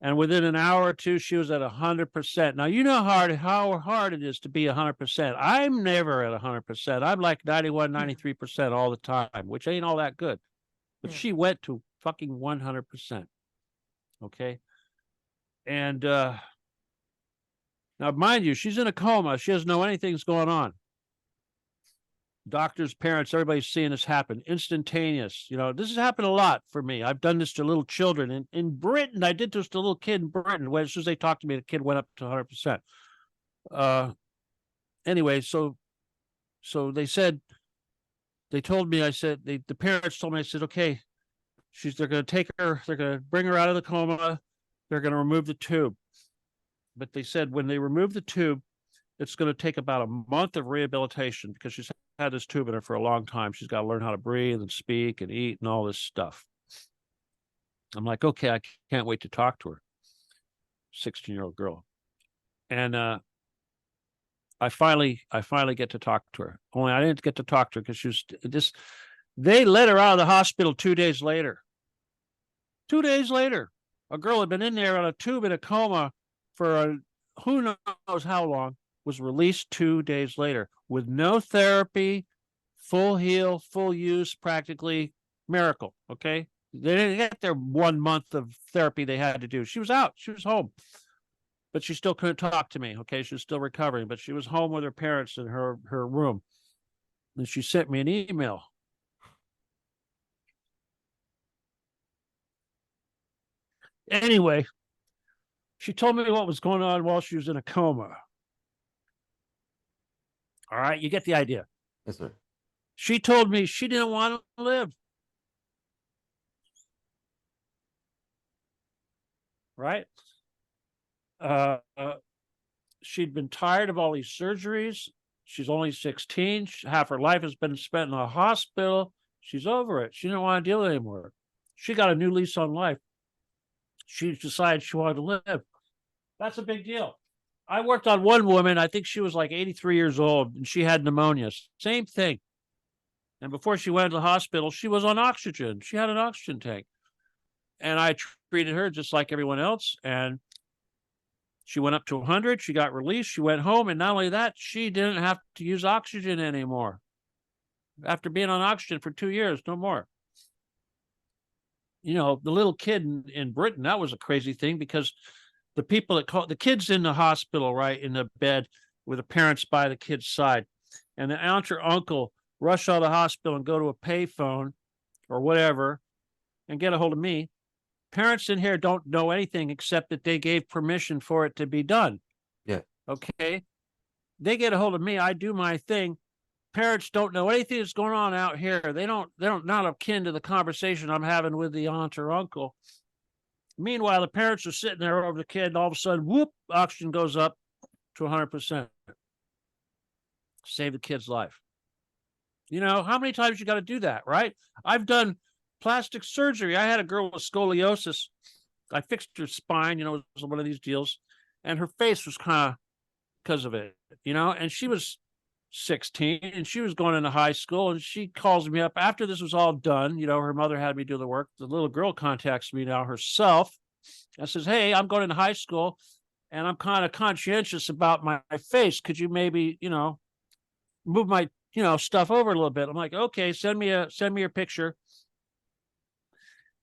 And within an hour or two, she was at 100%. Now, you know how hard it is to be 100%. I'm never at 100%. I'm like 91, 93% all the time, which ain't all that good. But she went to fucking 100%. Okay. And now, mind you, she's in a coma. She doesn't know anything's going on. Doctors, parents, everybody's seeing this happen. Instantaneous. This has happened a lot for me. I've done this to little children. In Britain, I did this to a little kid in Britain. As soon as they talked to me, the kid went up to 100%. Anyway, so they told me, the parents told me, I said, okay, they're going to take her, they're going to bring her out of the coma. They're going to remove the tube. But they said when they remove the tube, it's going to take about a month of rehabilitation because she's had this tube in her for a long time. She's got to learn how to breathe and speak and eat and all this stuff. I'm like, okay, I can't wait to talk to her. 16-year-old girl. And I finally get to talk to her. Only I didn't get to talk to her because she was they let her out of the hospital 2 days later. 2 days later. A girl had been in there on a tube in a coma for who knows how long, was released 2 days later with no therapy, full heal, full use, practically miracle. Okay. They didn't get their 1 month of therapy they had to do. She was out. She was home. But she still couldn't talk to me. Okay. She was still recovering, but she was home with her parents in her room. And she sent me an email. Anyway, she told me what was going on while she was in a coma. All right, you get the idea. Yes, sir. She told me she didn't want to live. Right? She'd been tired of all these surgeries. She's only 16. Half her life has been spent in a hospital. She's over it. She didn't want to deal with it anymore. She got a new lease on life. She decided she wanted to live. That's a big deal. I worked on one woman. I think she was like 83 years old and she had pneumonia. Same thing. And before she went to the hospital, she was on oxygen. She had an oxygen tank. And I treated her just like everyone else. And she went up to 100. She got released. She went home. And not only that, she didn't have to use oxygen anymore. After being on oxygen for 2 years, no more. The little kid in Britain, that was a crazy thing because the people that called the kids in the hospital, right, in the bed with the parents by the kid's side, and the aunt or uncle rush out of the hospital and go to a payphone or whatever and get a hold of me. Parents in here don't know anything except that they gave permission for it to be done. Yeah. Okay. They get a hold of me. I do my thing. Parents don't know anything that's going on out here. They're not akin to the conversation I'm having with the aunt or uncle. Meanwhile, the parents are sitting there over the kid, and all of a sudden, whoop, oxygen goes up to 100%. Save the kid's life. You know, how many times you got to do that, right? I've done plastic surgery. I had a girl with scoliosis. I fixed her spine, you know, it was one of these deals. And her face was kind of because of it, you know, and she was 16 and she was going into high school, and she calls me up after this was all done. You know, her mother had me do the work. The little girl contacts me now herself and says, hey, I'm going into high school and I'm kind of conscientious about my face. Could you maybe, you know, move my, you know, stuff over a little bit? I'm like, okay, send me your picture.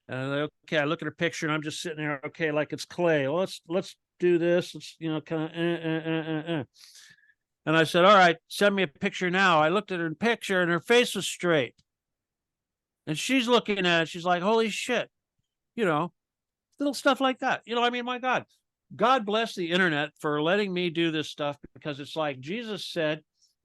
And okay, I look at her picture and I'm just sitting there, okay, like it's clay. Well, let's do this. Let's, you know, kind of, And I said, all right, send me a picture now. I looked at her picture and her face was straight. And she's looking at it. She's like, holy shit, you know, little stuff like that. You know, I mean, my God, God bless the internet for letting me do this stuff, because it's like Jesus said,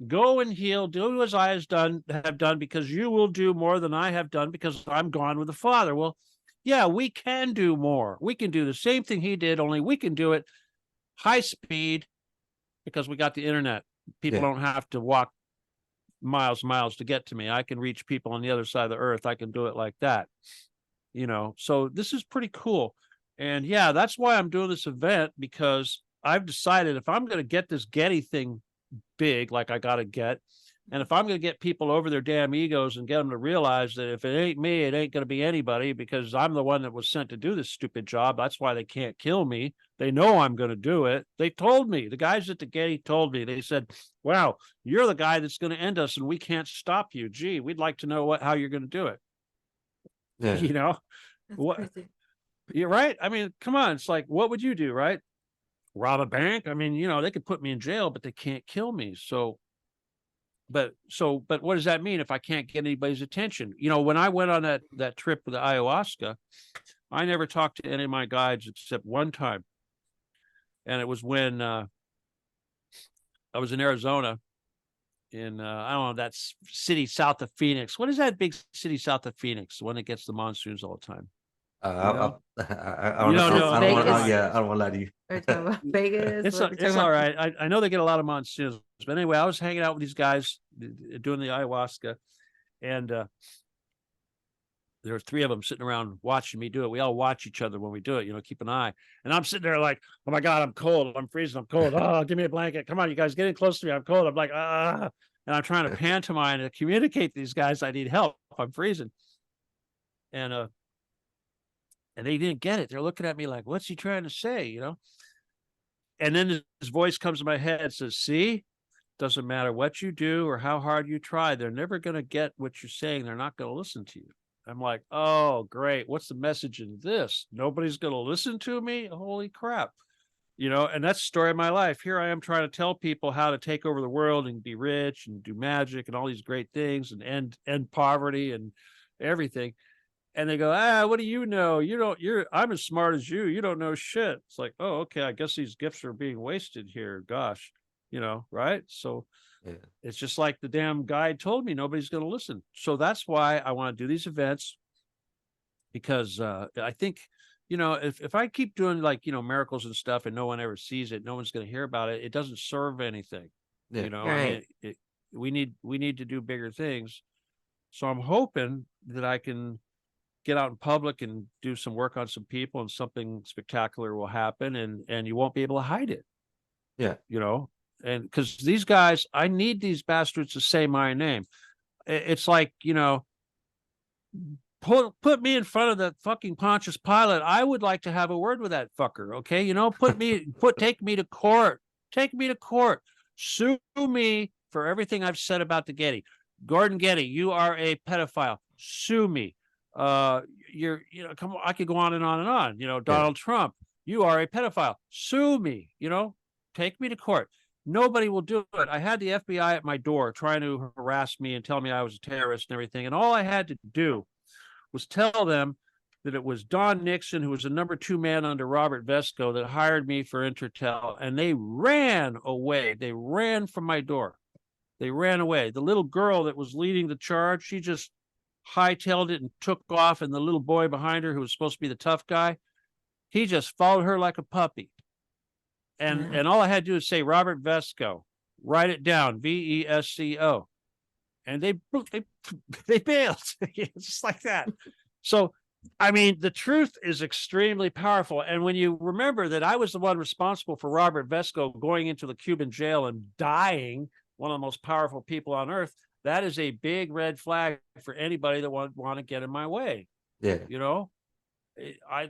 go and heal, do as I have done, because you will do more than I have done, because I'm gone with the Father. Well, yeah, we can do more. We can do the same thing he did, only we can do it high speed because we got the internet. People don't have to walk miles to get to me. I can reach people on the other side of the earth. I can do it like that, you know? So this is pretty cool. And yeah, that's why I'm doing this event, because I've decided if I'm going to get this Getty thing big, like I got to get, and if I'm going to get people over their damn egos and get them to realize that if it ain't me, it ain't going to be anybody, because I'm the one that was sent to do this stupid job. That's why they can't kill me. They know I'm going to do it. They told me, the guys at the Getty told me, they said, wow, you're the guy that's going to end us and we can't stop you. Gee, we'd like to know how you're going to do it. Yeah. You know, That's what? crazy. You're right. I mean, come on. It's like, what would you do? Right. Rob a bank. I mean, you know, they could put me in jail, but they can't kill me. But what does that mean if I can't get anybody's attention? You know, when I went on that trip with the ayahuasca, I never talked to any of my guides except one time. And it was when I was in Arizona in, I don't know, that city south of Phoenix. What is that big city south of Phoenix? The one that gets the monsoons all the time. I You don't know. I don't want Vegas. to. Yeah, I don't want to lie to you. Are you talking about Vegas? It's What are you talking all about? right. I know they get a lot of monsoons, but anyway, I was hanging out with these guys doing the ayahuasca, and there were three of them sitting around watching me do it. We all watch each other when we do it, you know, keep an eye. And I'm sitting there like, oh my God, I'm cold. I'm freezing. I'm cold. Oh, give me a blanket. Come on, you guys, get in close to me. I'm cold. I'm like, ah. And I'm trying to pantomime to communicate to these guys I need help. I'm freezing. And they didn't get it. They're looking at me like, what's he trying to say, you know? And then his voice comes in my head and says, see, doesn't matter what you do or how hard you try, they're never going to get what you're saying. They're not going to listen to you. I'm like, oh, great. What's the message in this? Nobody's going to listen to me? Holy crap. You know, and that's the story of my life. Here I am trying to tell people how to take over the world and be rich and do magic and all these great things and end poverty and everything. And they go, what do you know? I'm as smart as you. You don't know shit. It's like, oh, okay. I guess these gifts are being wasted here. Gosh, you know, right? So it's just like the damn guide told me, nobody's going to listen. So that's why I want to do these events, because I think, you know, if I keep doing like, you know, miracles and stuff and no one ever sees it, no one's going to hear about it. It doesn't serve anything. Yeah. You know, Right. I mean, we need to do bigger things. So I'm hoping that I can get out in public and do some work on some people and something spectacular will happen, and you won't be able to hide it. Yeah. You know, and because these guys, I need these bastards to say my name. It's like, you know, put me in front of that fucking Pontius Pilate. I would like to have a word with that fucker. Okay. You know, take me to court, sue me for everything I've said about the Getty. Gordon Getty, you are a pedophile. Sue me. You know, come on, I could go on and on and on. You know, Donald Trump, you are a pedophile. Sue me, you know, take me to court. Nobody will do it. I had the FBI at my door trying to harass me and tell me I was a terrorist and everything. And all I had to do was tell them that it was Don Nixon, who was the number 2 man under Robert Vesco, that hired me for Intertel, and they ran away. They ran from my door. They ran away. The little girl that was leading the charge, she just hightailed it and took off, and the little boy behind her, who was supposed to be the tough guy, he just followed her like a puppy. And all I had to do is say Robert Vesco, write it down, Vesco, and they bailed. Just like that. So, I mean, the truth is extremely powerful. And when you remember that I was the one responsible for Robert Vesco going into the Cuban jail and dying, one of the most powerful people on earth, that is a big red flag for anybody that want to get in my way. Yeah. You know,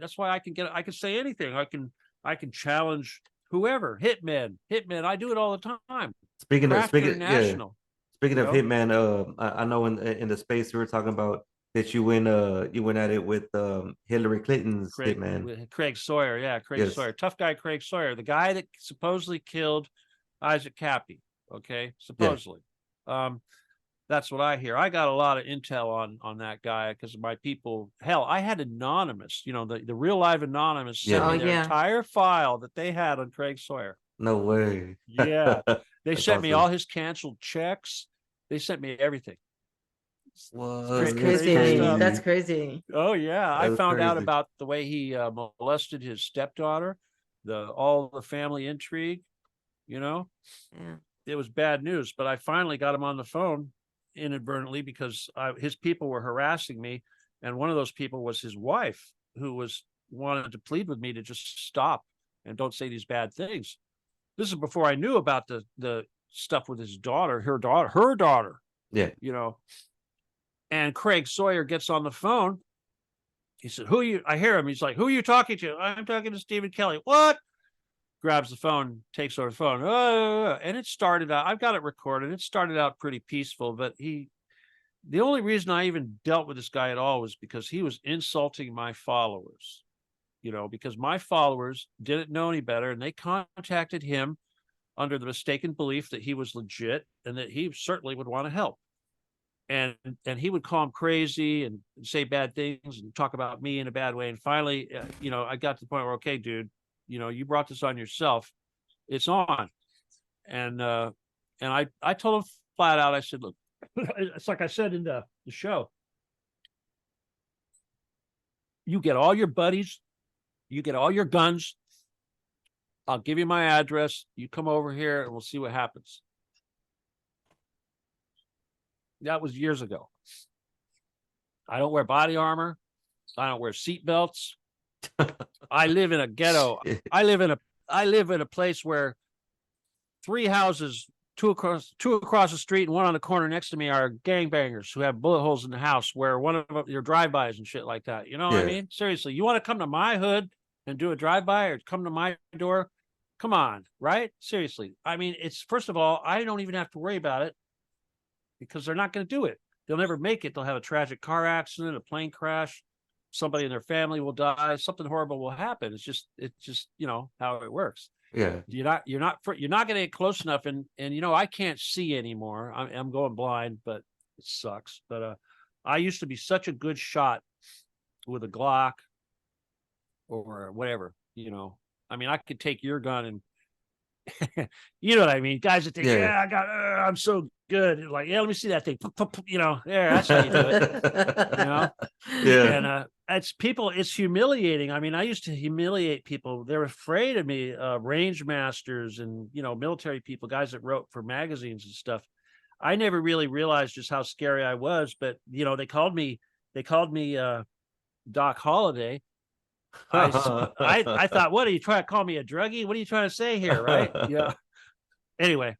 that's why I can say anything. I can challenge whoever, hitmen. I do it all the time. Speaking of International. Speaking of hitman, I know in the space we were talking about that you went at it with Hillary Clinton's hitman. Craig Sawyer, Craig Sawyer. Tough guy Craig Sawyer, the guy that supposedly killed Isaac Cappy. Okay, supposedly. That's what I hear. I got a lot of intel on that guy because of my people. Hell, I had Anonymous, the real live Anonymous sent me their entire file that they had on Craig Sawyer. No way. Yeah. They sent me all his canceled checks. They sent me everything. That's crazy. That's crazy. Oh yeah. I found out about the way he molested his stepdaughter, all the family intrigue, Yeah. It was bad news, but I finally got him on the phone inadvertently because his people were harassing me. And one of those people was his wife, who wanted to plead with me to just stop and don't say these bad things. This is before I knew about the stuff with his daughter, her daughter. Yeah. And Craig Sawyer gets on the phone. He said, I hear him. He's like, who are you talking to? I'm talking to Stephen Kelley. What? Grabs the phone, takes over the phone. And it started out, I've got it recorded. It started out pretty peaceful, but the only reason I even dealt with this guy at all was because he was insulting my followers, because my followers didn't know any better, and they contacted him under the mistaken belief that he was legit and that he certainly would want to help. And he would call him crazy and say bad things and talk about me in a bad way. And finally, I got to the point where, okay, dude, you brought this on yourself. It's on. And I told him flat out, I said, look, it's like I said in the show. You get all your buddies, you get all your guns. I'll give you my address. You come over here and we'll see what happens. That was years ago. I don't wear body armor. I don't wear seat belts. I live in a ghetto. I live in a place where 3 houses, two across the street and one on the corner next to me are gangbangers who have bullet holes in the house, where one of them, your drive-bys and shit like that. You know what I mean? Seriously, you want to come to my hood and do a drive-by or come to my door? Come on, right? Seriously. I mean, it's, first of all, I don't even have to worry about it because they're not going to do it. They'll never make it. They'll have a tragic car accident, a plane crash. Somebody in their family will die. Something horrible will happen. It's just how it works. Yeah. You're not going to get close enough. And I can't see anymore. I'm going blind, but it sucks. But I used to be such a good shot with a Glock or whatever, I mean, I could take your gun and you know what I mean? Guys that think, I'm so good. Like, let me see that thing. That's how you do it. And it's humiliating. I mean, I used to humiliate people. They're afraid of me, range masters and, military people, guys that wrote for magazines and stuff. I never really realized just how scary I was, but they called me Doc Holliday. I thought, what are you trying to call me a druggie? What are you trying to say here? Right. Yeah. Anyway.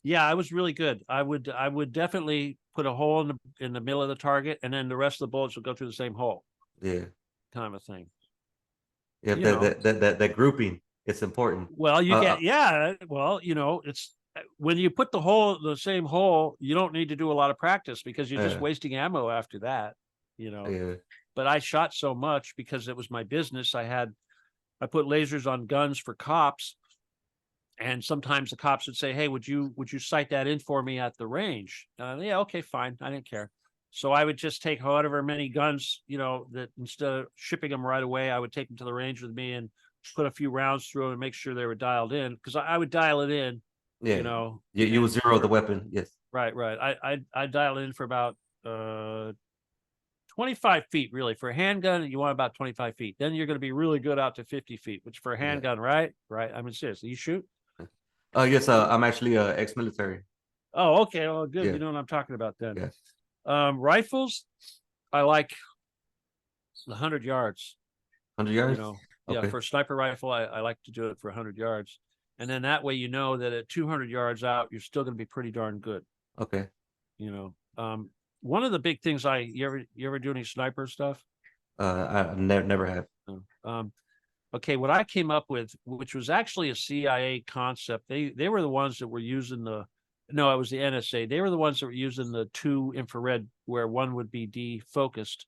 Yeah, I was really good. I would definitely put a hole in the middle of the target, and then the rest of the bullets would go through the same hole. Yeah. Kind of a thing. Yeah. That grouping, it's important. Well, it's when you put the same hole, you don't need to do a lot of practice because you're just wasting ammo after that, Yeah. But I shot so much because it was my business. I put lasers on guns for cops. And sometimes the cops would say, hey, would you sight that in for me at the range? Yeah, okay, fine. I didn't care. So I would just take however many guns, that instead of shipping them right away, I would take them to the range with me and put a few rounds through them and make sure they were dialed in, because I would dial it in, Yeah. You would zero the weapon. Yes. Right. I dial it in for about 25 feet, really. For a handgun, you want about 25 feet. Then you're going to be really good out to 50 feet, which for a handgun, right? Right. I mean, seriously, you shoot? Yes, I'm actually ex-military. Oh, okay. Well, good. Yeah. You know what I'm talking about then. Yes. Rifles, I like the 100 yards. 100 yards? Yeah, Okay. for a sniper rifle, I like to do it for 100 yards. And then that way, that at 200 yards out, you're still going to be pretty darn good. Okay. One of the big things you ever do any sniper stuff? I never have. Okay, what I came up with, which was actually a CIA concept, they were the ones that were using it was the NSA. They were the ones that were using the 2 infrared, where one would be defocused.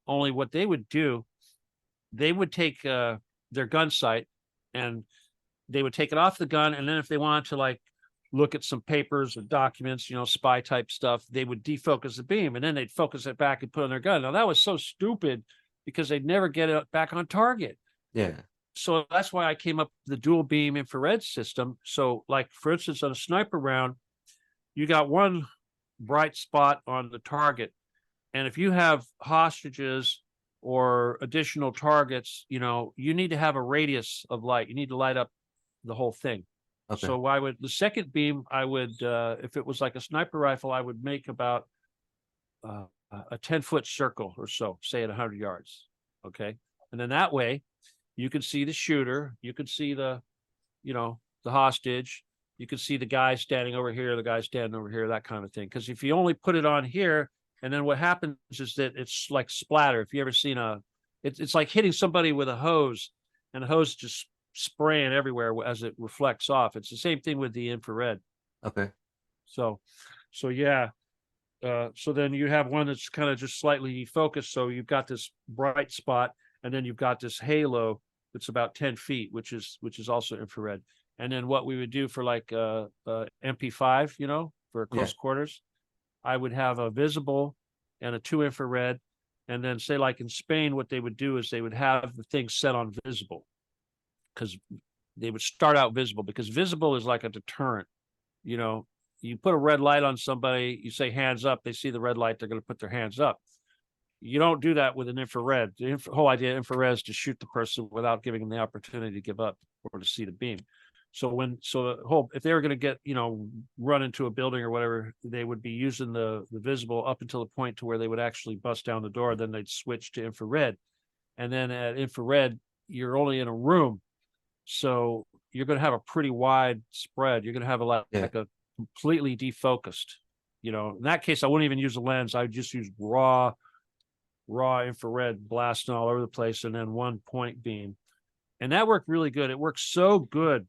Only what they would do, they would take their gun sight and they would take it off the gun, and then if they wanted to look at some papers or documents, spy type stuff, they would defocus the beam, and then they'd focus it back and put on their gun. Now that was so stupid because they'd never get it back on target. Yeah. So that's why I came up with the dual beam infrared system. So for instance, on a sniper round, you got one bright spot on the target. And if you have hostages or additional targets, you need to have a radius of light. You need to light up the whole thing. Okay. So the second beam, if it was like a sniper rifle, I would make about a 10-foot circle or so, say at 100 yards. Okay. And then that way you can see the shooter, you can see the hostage, you can see the guy standing over here, the guy standing over here, that kind of thing. Because if you only put it on here, and then what happens is that it's like splatter. If you ever seen it's like hitting somebody with a hose, and the hose just spraying everywhere as it reflects off. It's the same thing with the infrared. Okay. So yeah. So then you have one that's kind of just slightly focused. So you've got this bright spot, and then you've got this halo that's about 10 feet, which is also infrared. And then what we would do for MP5, for close quarters, I would have a visible and a 2 infrared. And then say in Spain, what they would do is they would have the thing set on visible, because they would start out visible, because visible is like a deterrent. You put a red light on somebody, you say hands up, they see the red light, they're going to put their hands up. You don't do that with an infrared. The whole idea of infrared is to shoot the person without giving them the opportunity to give up or to see the beam. If they were going to get, run into a building or whatever, they would be using the visible up until the point to where they would actually bust down the door. Then they'd switch to infrared. And then at infrared, you're only in a room. So you're going to have a pretty wide spread. You're going to have like a completely defocused, in that case, I wouldn't even use a lens. I would just use raw infrared blasting all over the place, and then 1 point beam. And that worked really good. It worked so good.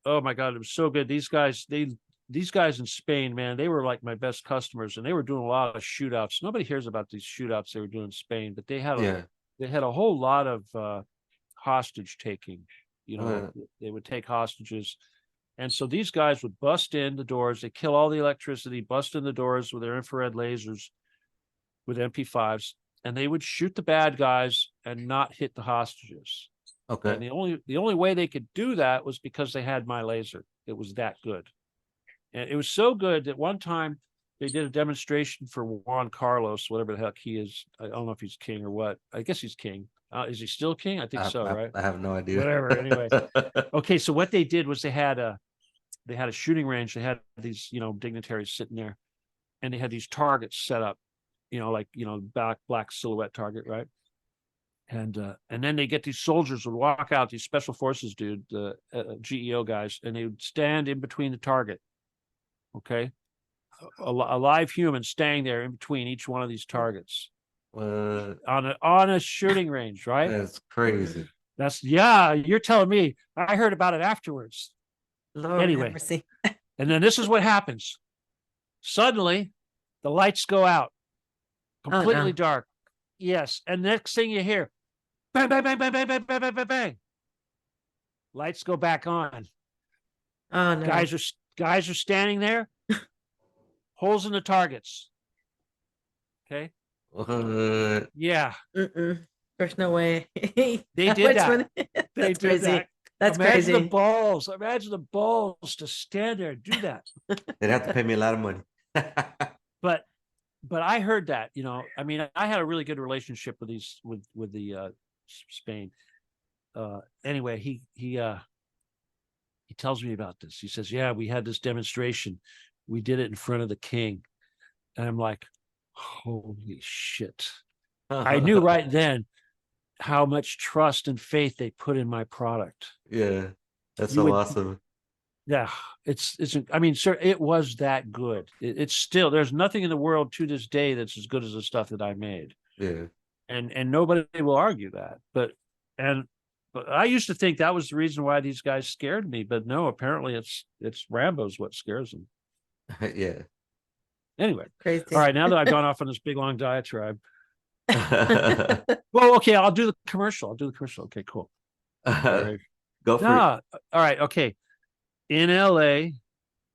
Oh my God, it was so good. These guys in Spain, man, they were like my best customers, and they were doing a lot of shootouts. Nobody hears about these shootouts they were doing in Spain, but they had a whole lot of hostage taking. They would take hostages. And so these guys would bust in the doors, they kill all the electricity, bust in the doors with their infrared lasers with MP5s, and they would shoot the bad guys and not hit the hostages. Okay. And the only way they could do that was because they had my laser. It was that good. And it was so good that one time they did a demonstration for Juan Carlos, whatever the heck he is. I don't know if he's king or what. I guess he's king. Is he still king? I think so, right? I have no idea. Whatever. Anyway. Okay, so what they did was they had a shooting range. They had these, dignitaries sitting there, and they had these targets set up, black silhouette target, right? And then they get these soldiers would walk out, these special forces dude, the GEO guys, and they would stand in between the target. Okay, a live human staying there in between each one of these targets on a shooting range, right? That's crazy. You're telling me. I heard about it afterwards. Lord anyway, mercy. And then this is what happens. Suddenly, the lights go out, completely dark. Yes, and next thing you hear, bang, bang, bang, bang, bang, bang, bang, bang, bang, bang. Lights go back on. Oh no! Guys are standing there, holes in the targets. Okay. What? Yeah, There's no way. they did that. That's They did crazy. that. That's Imagine the crazy. balls. Imagine the balls to stand there and do that. They'd have to pay me a lot of money. But I heard that, I mean, I had a really good relationship with the Spain. Anyway, he tells me about this. He says, yeah, we had this demonstration. We did it in front of the king. And I'm like, holy shit. I knew right then how much trust and faith they put in my product. Yeah, that's You so would- awesome. Yeah, it's I mean, sir, it was that good. It's still, there's nothing in the world to this day that's as good as the stuff that I made. Yeah. And nobody will argue that. But I used to think that was the reason why these guys scared me, but no, apparently it's Rambo's what scares them. Yeah. Anyway, Crazy. all right, now that I've gone off on this big long diatribe. Well, okay, I'll do the commercial. Okay, cool. All right. Go for it. All right, okay. In LA,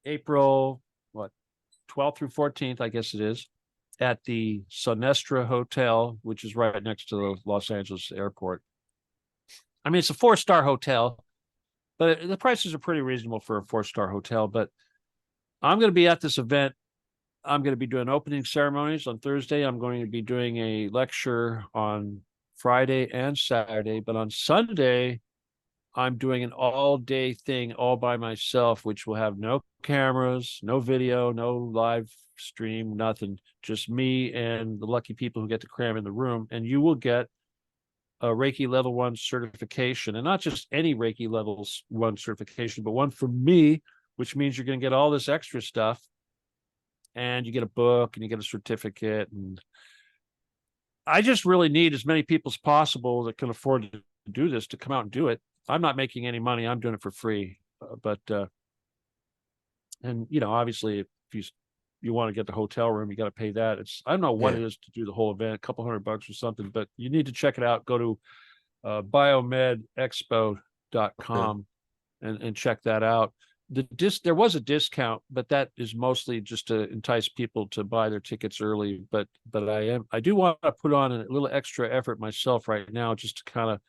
April 12th through 14th, I guess it is, at the Sonestra Hotel, which is right next to the Los Angeles airport. I mean, it's a 4-star hotel, but the prices are pretty reasonable for a 4-star hotel. But I'm going to be at this event. I'm going to be doing opening ceremonies on Thursday. I'm going to be doing a lecture on Friday and Saturday. But on Sunday, I'm doing an all-day thing all by myself, which will have no cameras, no video, no live stream, nothing. Just me and the lucky people who get to cram in the room. And you will get a Reiki Level 1 certification, and not just any Reiki Level 1 certification, but one from me, which means you're going to get all this extra stuff. And you get a book and you get a certificate. And I just really need as many people as possible that can afford to do this to come out and do it. I'm not making any money. I'm doing it for free. And obviously if you want to get the hotel room, you got to pay that. I don't know what it is to do the whole event, a couple $100 or something, but you need to check it out. Go to biomedexpo.com and check that out. There was a discount, but that is mostly just to entice people to buy their tickets early. But I do want to put on a little extra effort myself right now, just to kind of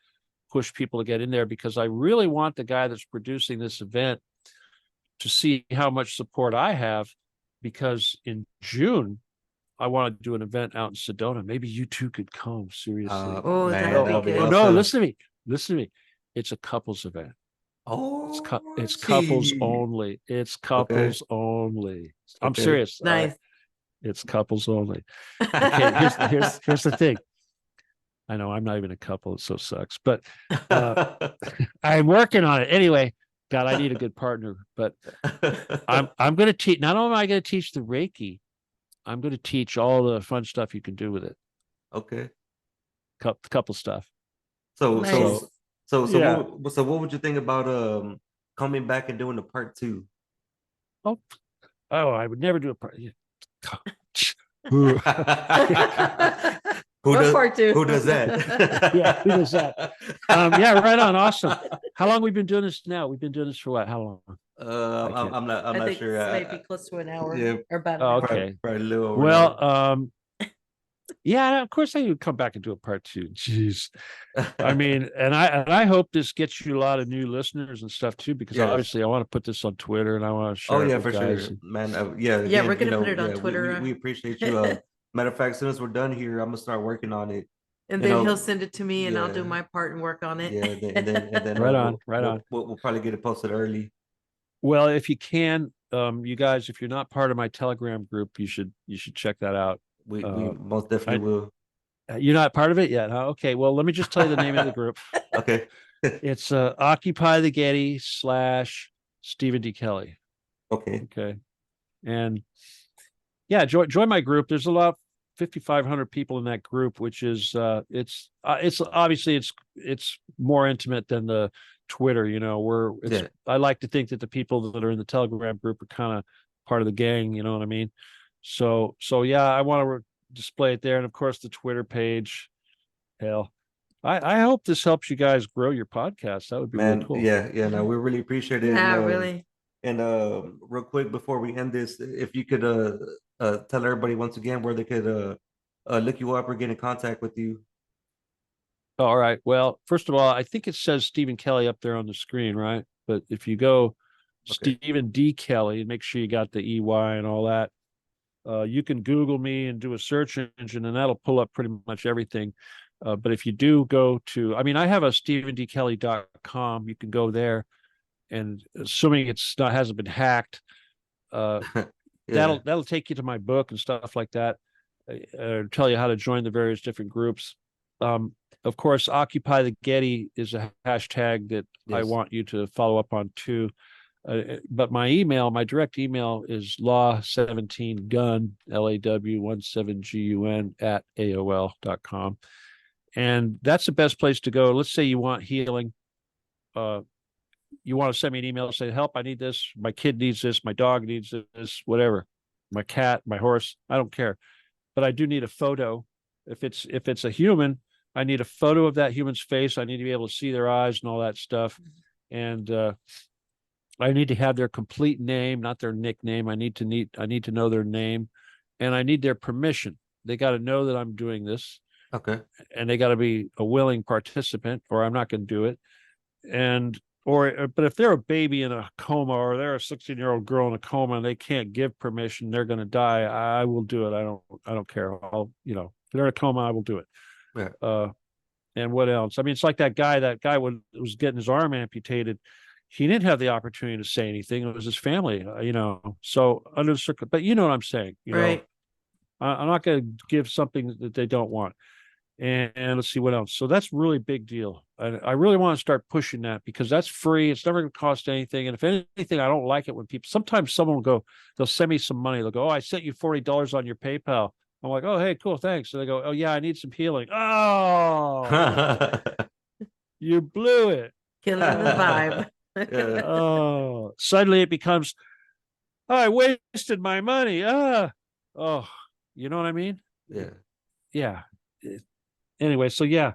push people to get in there, because I really want the guy that's producing this event to see how much support I have, because in June I want to do an event out in Sedona. Maybe you two could come. Seriously. Oh, man, that'd be that'll be good. No, awesome. listen to me. It's a couples event. Oh, It's couples gee. only. It's couples only. I'm Okay. serious. Nice. It's couples only. Okay, here's the thing. I know I'm not even a couple. It so sucks, but I'm working on it. Anyway, God, I need a good partner. But I'm going to teach. Not only am I going to teach the Reiki, I'm going to teach all the fun stuff you can do with it. Okay. Couple stuff. So Nice. Yeah. what would you think about coming back and doing the part 2? Oh, I would never do a part. Who What does part 2? Who does that? Yeah, who does that? Yeah, right on. Awesome. How long we been doing this now? We've been doing this for what? How long? I'm not I think sure. it's maybe close to an hour, yeah. or about an Oh, hour. okay. Probably a little over Well, yeah, of course I would come back and do a part 2. Jeez. I mean, and I hope this gets you a lot of new listeners and stuff too, because Yes. obviously I want to put this on Twitter and I want to share Oh it yeah, with for guys. sure, man. Yeah, Yeah, we're again, gonna put it on yeah, Twitter. We appreciate you. Matter of fact, as soon as we're done here, I'm gonna start working on it. And You then know, he'll send it to me, and I'll do yeah. my part and work on it. Yeah, and then Right on. We'll probably get it posted early. Well, if you can, you guys, if you're not part of my Telegram group, you should check that out. We most definitely will. You're not part of it yet, huh? Okay. Well, let me just tell you the name of the group. Okay. It's Occupy the Getty / Stephen D. Kelley. Okay. Okay. And yeah, join my group. There's a lot, 5,500 people in that group, which is it's obviously it's more intimate than the Twitter. I like to think that the people that are in the Telegram group are kind of part of the gang. You know what I mean? So yeah, I want to display it there, and of course the Twitter page. Hell, I hope this helps you guys grow your podcast. That would be really cool. Yeah. No, we really appreciate it. Yeah, and, really. And real quick before we end this, if you could tell everybody once again where they could look you up or get in contact with you? All right. Well, first of all, I think it says Stephen Kelley up there on the screen, right? But if you go Okay. Stephen D. Kelley, make sure you got the EY and all that. You can Google me and do a search engine, and that'll pull up pretty much everything. But if you do go to, I mean, I have a StephenDKelley.com. You can go there, and assuming it's not hasn't been hacked, Yeah. that'll take you to my book and stuff like that. Tell you how to join the various different groups. Of course, Occupy the Getty is a hashtag that I Yes. want you to follow up on too. But my direct email is law17gun, LAW17GUN at AOL.com. And that's the best place to go. Let's say you want healing. You want to send me an email and say, help, I need this. My kid needs this. My dog needs this, whatever. My cat, my horse, I don't care. But I do need a photo. If it's a human, I need a photo of that human's face. I need to be able to see their eyes and all that stuff. And I need to have their complete name, not their nickname. I need to know their name, and I need their permission. They got to know that I'm doing this. Okay. And they got to be a willing participant, or I'm not going to do it. But if they're a baby in a coma, or they're a 16-year-old girl in a coma and they can't give permission, they're going to die. I will do it. I don't care. If they're in a coma, I will do it. Yeah. And what else? I mean, it's like that guy was getting his arm amputated. He didn't have the opportunity to say anything. It was his family, So under the but you know what I'm saying, Right. I'm not going to give something that they don't want. And let's see what else. So that's really big deal. I really want to start pushing that because that's free. It's never going to cost anything. And if anything, I don't like it when sometimes someone will go, they'll send me some money. They'll go, oh, I sent you $40 on your PayPal. I'm like, oh, hey, cool, thanks. So they go, oh yeah, I need some healing. Oh, you blew it. Killing the vibe. Yeah. Oh, suddenly it becomes, oh, I wasted my money. Oh, you know what I mean? Yeah. Yeah. Anyway, so yeah,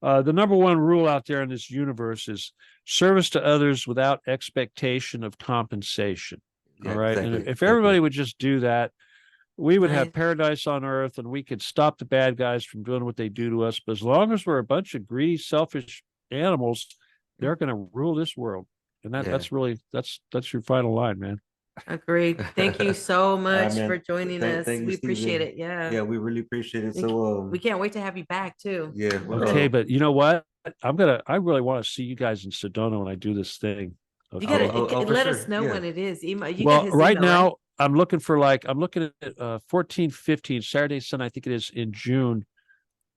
the number one rule out there in this universe is service to others without expectation of compensation. Yeah, All right. exactly, And if exactly. everybody would just do that, we would have Right. paradise on earth and we could stop the bad guys from doing what they do to us. But as long as we're a bunch of greedy, selfish animals, they're going to rule this world. And Yeah. that's your final line, man. Agreed. Thank you so much man. for joining us. Thank you, We appreciate Steven. it. Yeah. Yeah, we really appreciate it. We So We can't wait to have you back too. yeah. Okay, but you know what? I really want to see you guys in Sedona when I do this thing. You Okay. gotta for let sure. us know Yeah. when it is. You got Well, his right email, now I'm looking at 14, 15, Saturday, Sunday, I think it is in June,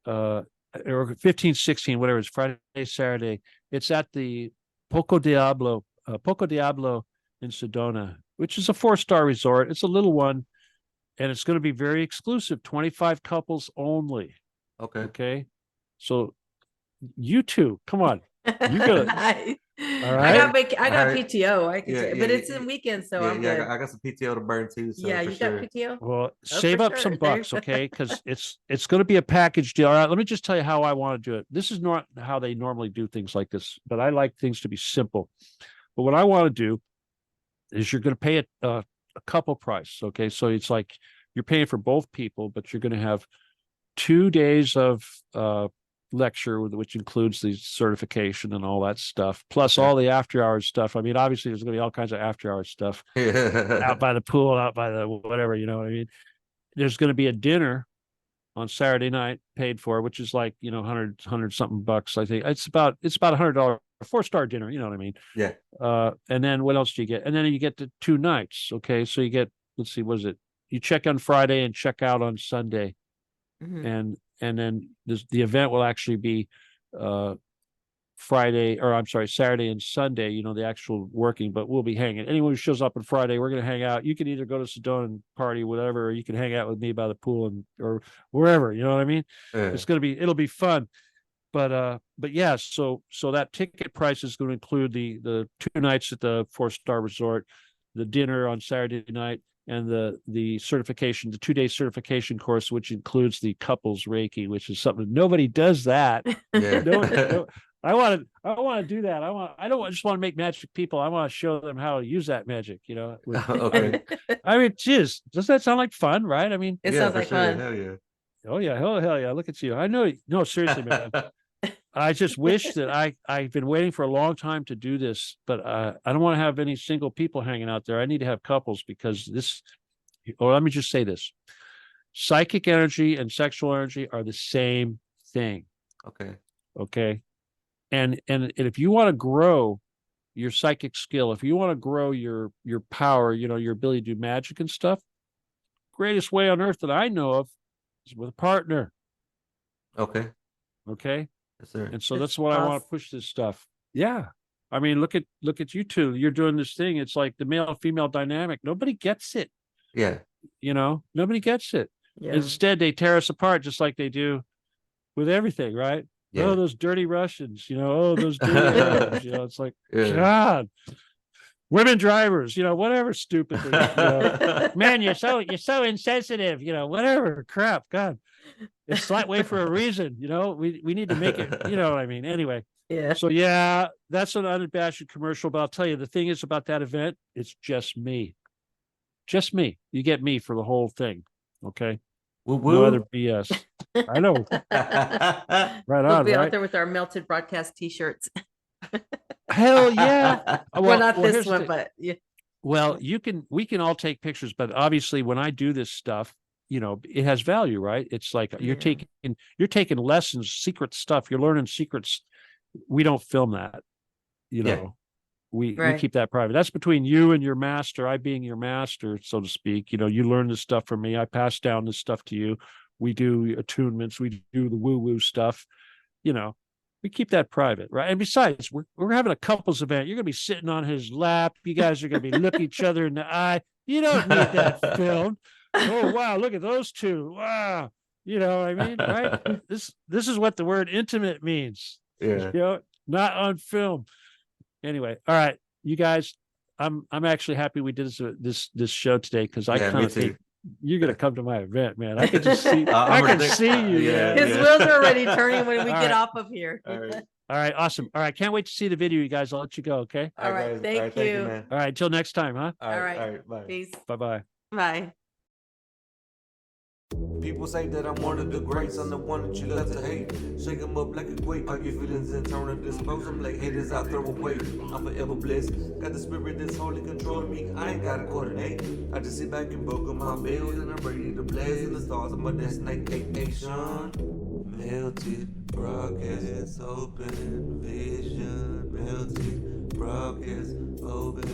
or 15, 16, whatever. It's Friday, Saturday. It's at the Poco Diablo in Sedona, which is a 4-star resort. It's a little one, and it's going to be very exclusive, 25 couples only. Okay. Okay. So you two, come on. You gotta, all I got right. I got All right. PTO. I can Yeah, but yeah, it's yeah, in weekends, so yeah, I'm yeah. good. I got some PTO to burn too. So Yeah, for you sure. got PTO? Well, Oh, save for up some sure. bucks, okay? Because it's going to be a package deal. All right, let me just tell you how I want to do it. This is not how they normally do things like this, but I like things to be simple. But what I want to do is you're going to pay a couple price, okay? So it's like you're paying for both people, but you're going to have 2 days of lecture, which includes the certification and all that stuff, plus Okay. all the after hours stuff. I mean, obviously, there's going to be all kinds of after hours stuff out by the pool, out by the whatever, you know what I mean? There's going to be a dinner on Saturday night paid for, which is like, 100 something bucks. I think it's about $100, a 4-star dinner. You know what I mean? Yeah. And then what else do you get? And then you get the 2 nights. Okay. So you get, let's see, what is it? You check on Friday and check out on Sunday. Mhm. And then the event will actually be Saturday and Sunday, the actual working, but we'll be hanging. Anyone who shows up on Friday, we're going to hang out. You can either go to Sedona and party, whatever, or you can hang out with me by the pool or wherever, you know what I mean? Yeah. It'll be fun. But yeah, so that ticket price is going to include the 2 nights at the 4-star resort, the dinner on Saturday night, and the certification, the 2-day certification course, which includes the couples Reiki, which is something nobody does that. Yeah. No, I want to do that. I don't just want to make magic people. I want to show them how to use that magic, Okay. I mean, geez, does that sound like fun, right? I mean, It Yeah, sounds for like sure. fun. Hell yeah. Oh yeah, hell yeah! Look at you. I know. No, seriously, man. I just wish that I've been waiting for a long time to do this, but I don't want to have any single people hanging out there. I need to have couples because this. Or let me just say this: psychic energy and sexual energy are the same thing. Okay. Okay, and if you want to grow your psychic skill, if you want to grow your power, your ability to do magic and stuff, greatest way on earth that I know of is with a partner. Okay. Okay. Yes, sir. And so that's what I want to push this stuff. Yeah. I mean, look at you two. You're doing this thing. It's like the male female dynamic. Nobody gets it. Yeah. Nobody gets it. Yeah. Instead, they tear us apart just like they do with everything, right? Yeah. Oh, those dirty Russians, oh, those dirty Arabs, it's like, Yeah. God, women drivers, whatever stupid thing, man, you're so insensitive, whatever crap, God, it's that way for a reason, we need to make it, what I mean? Anyway. Yeah. So yeah, that's an unabashed commercial, but I'll tell you, the thing is about that event, it's just me. You get me for the whole thing. Okay. No other BS. I know. Right We'll on, be out right? there with our melted broadcast T-shirts. Hell yeah. Well, not this here's one, the- but yeah. Well, we can all take pictures, but obviously when I do this stuff, it has value, right? It's like you're taking lessons, secret stuff. You're learning secrets. We don't film that, we keep that private. That's between you and your master, I being your master, so to speak. You learn this stuff from me. I pass down this stuff to you. We do attunements. We do the woo-woo stuff. We keep that private, right? And besides, we're having a couples event. You're going to be sitting on his lap. You guys are going to be looking each other in the eye. You don't need that filmed. Oh, wow. Look at those two. Wow. You know what I mean? Right. This is what the word intimate means. Yeah. Not on film. Anyway, all right, you guys, I'm actually happy we did this show today because I kind of think you're gonna come to my event, man. I could just see I can see you. Yeah, His wheels are already turning when we All get right. off of here. All right. All right, awesome. All right, can't wait to see the video, you guys. I'll let you go, okay? All right, guys. thank Thank you. man. All right, until next time, huh? All right. All right. Bye. Peace. Bye-bye. Bye. People say that I'm one of the greats, I'm the one that you love to hate. Shake 'em up like a quake, pop your feelings and turn and dispose them like haters out, throw away. I'm forever blessed, got the spirit that's wholly controlling me, I ain't gotta coordinate. I just sit back and buckle my bells and I'm ready to blaze in the stars of my destination. Melted broadcast, open vision, melted broadcast, open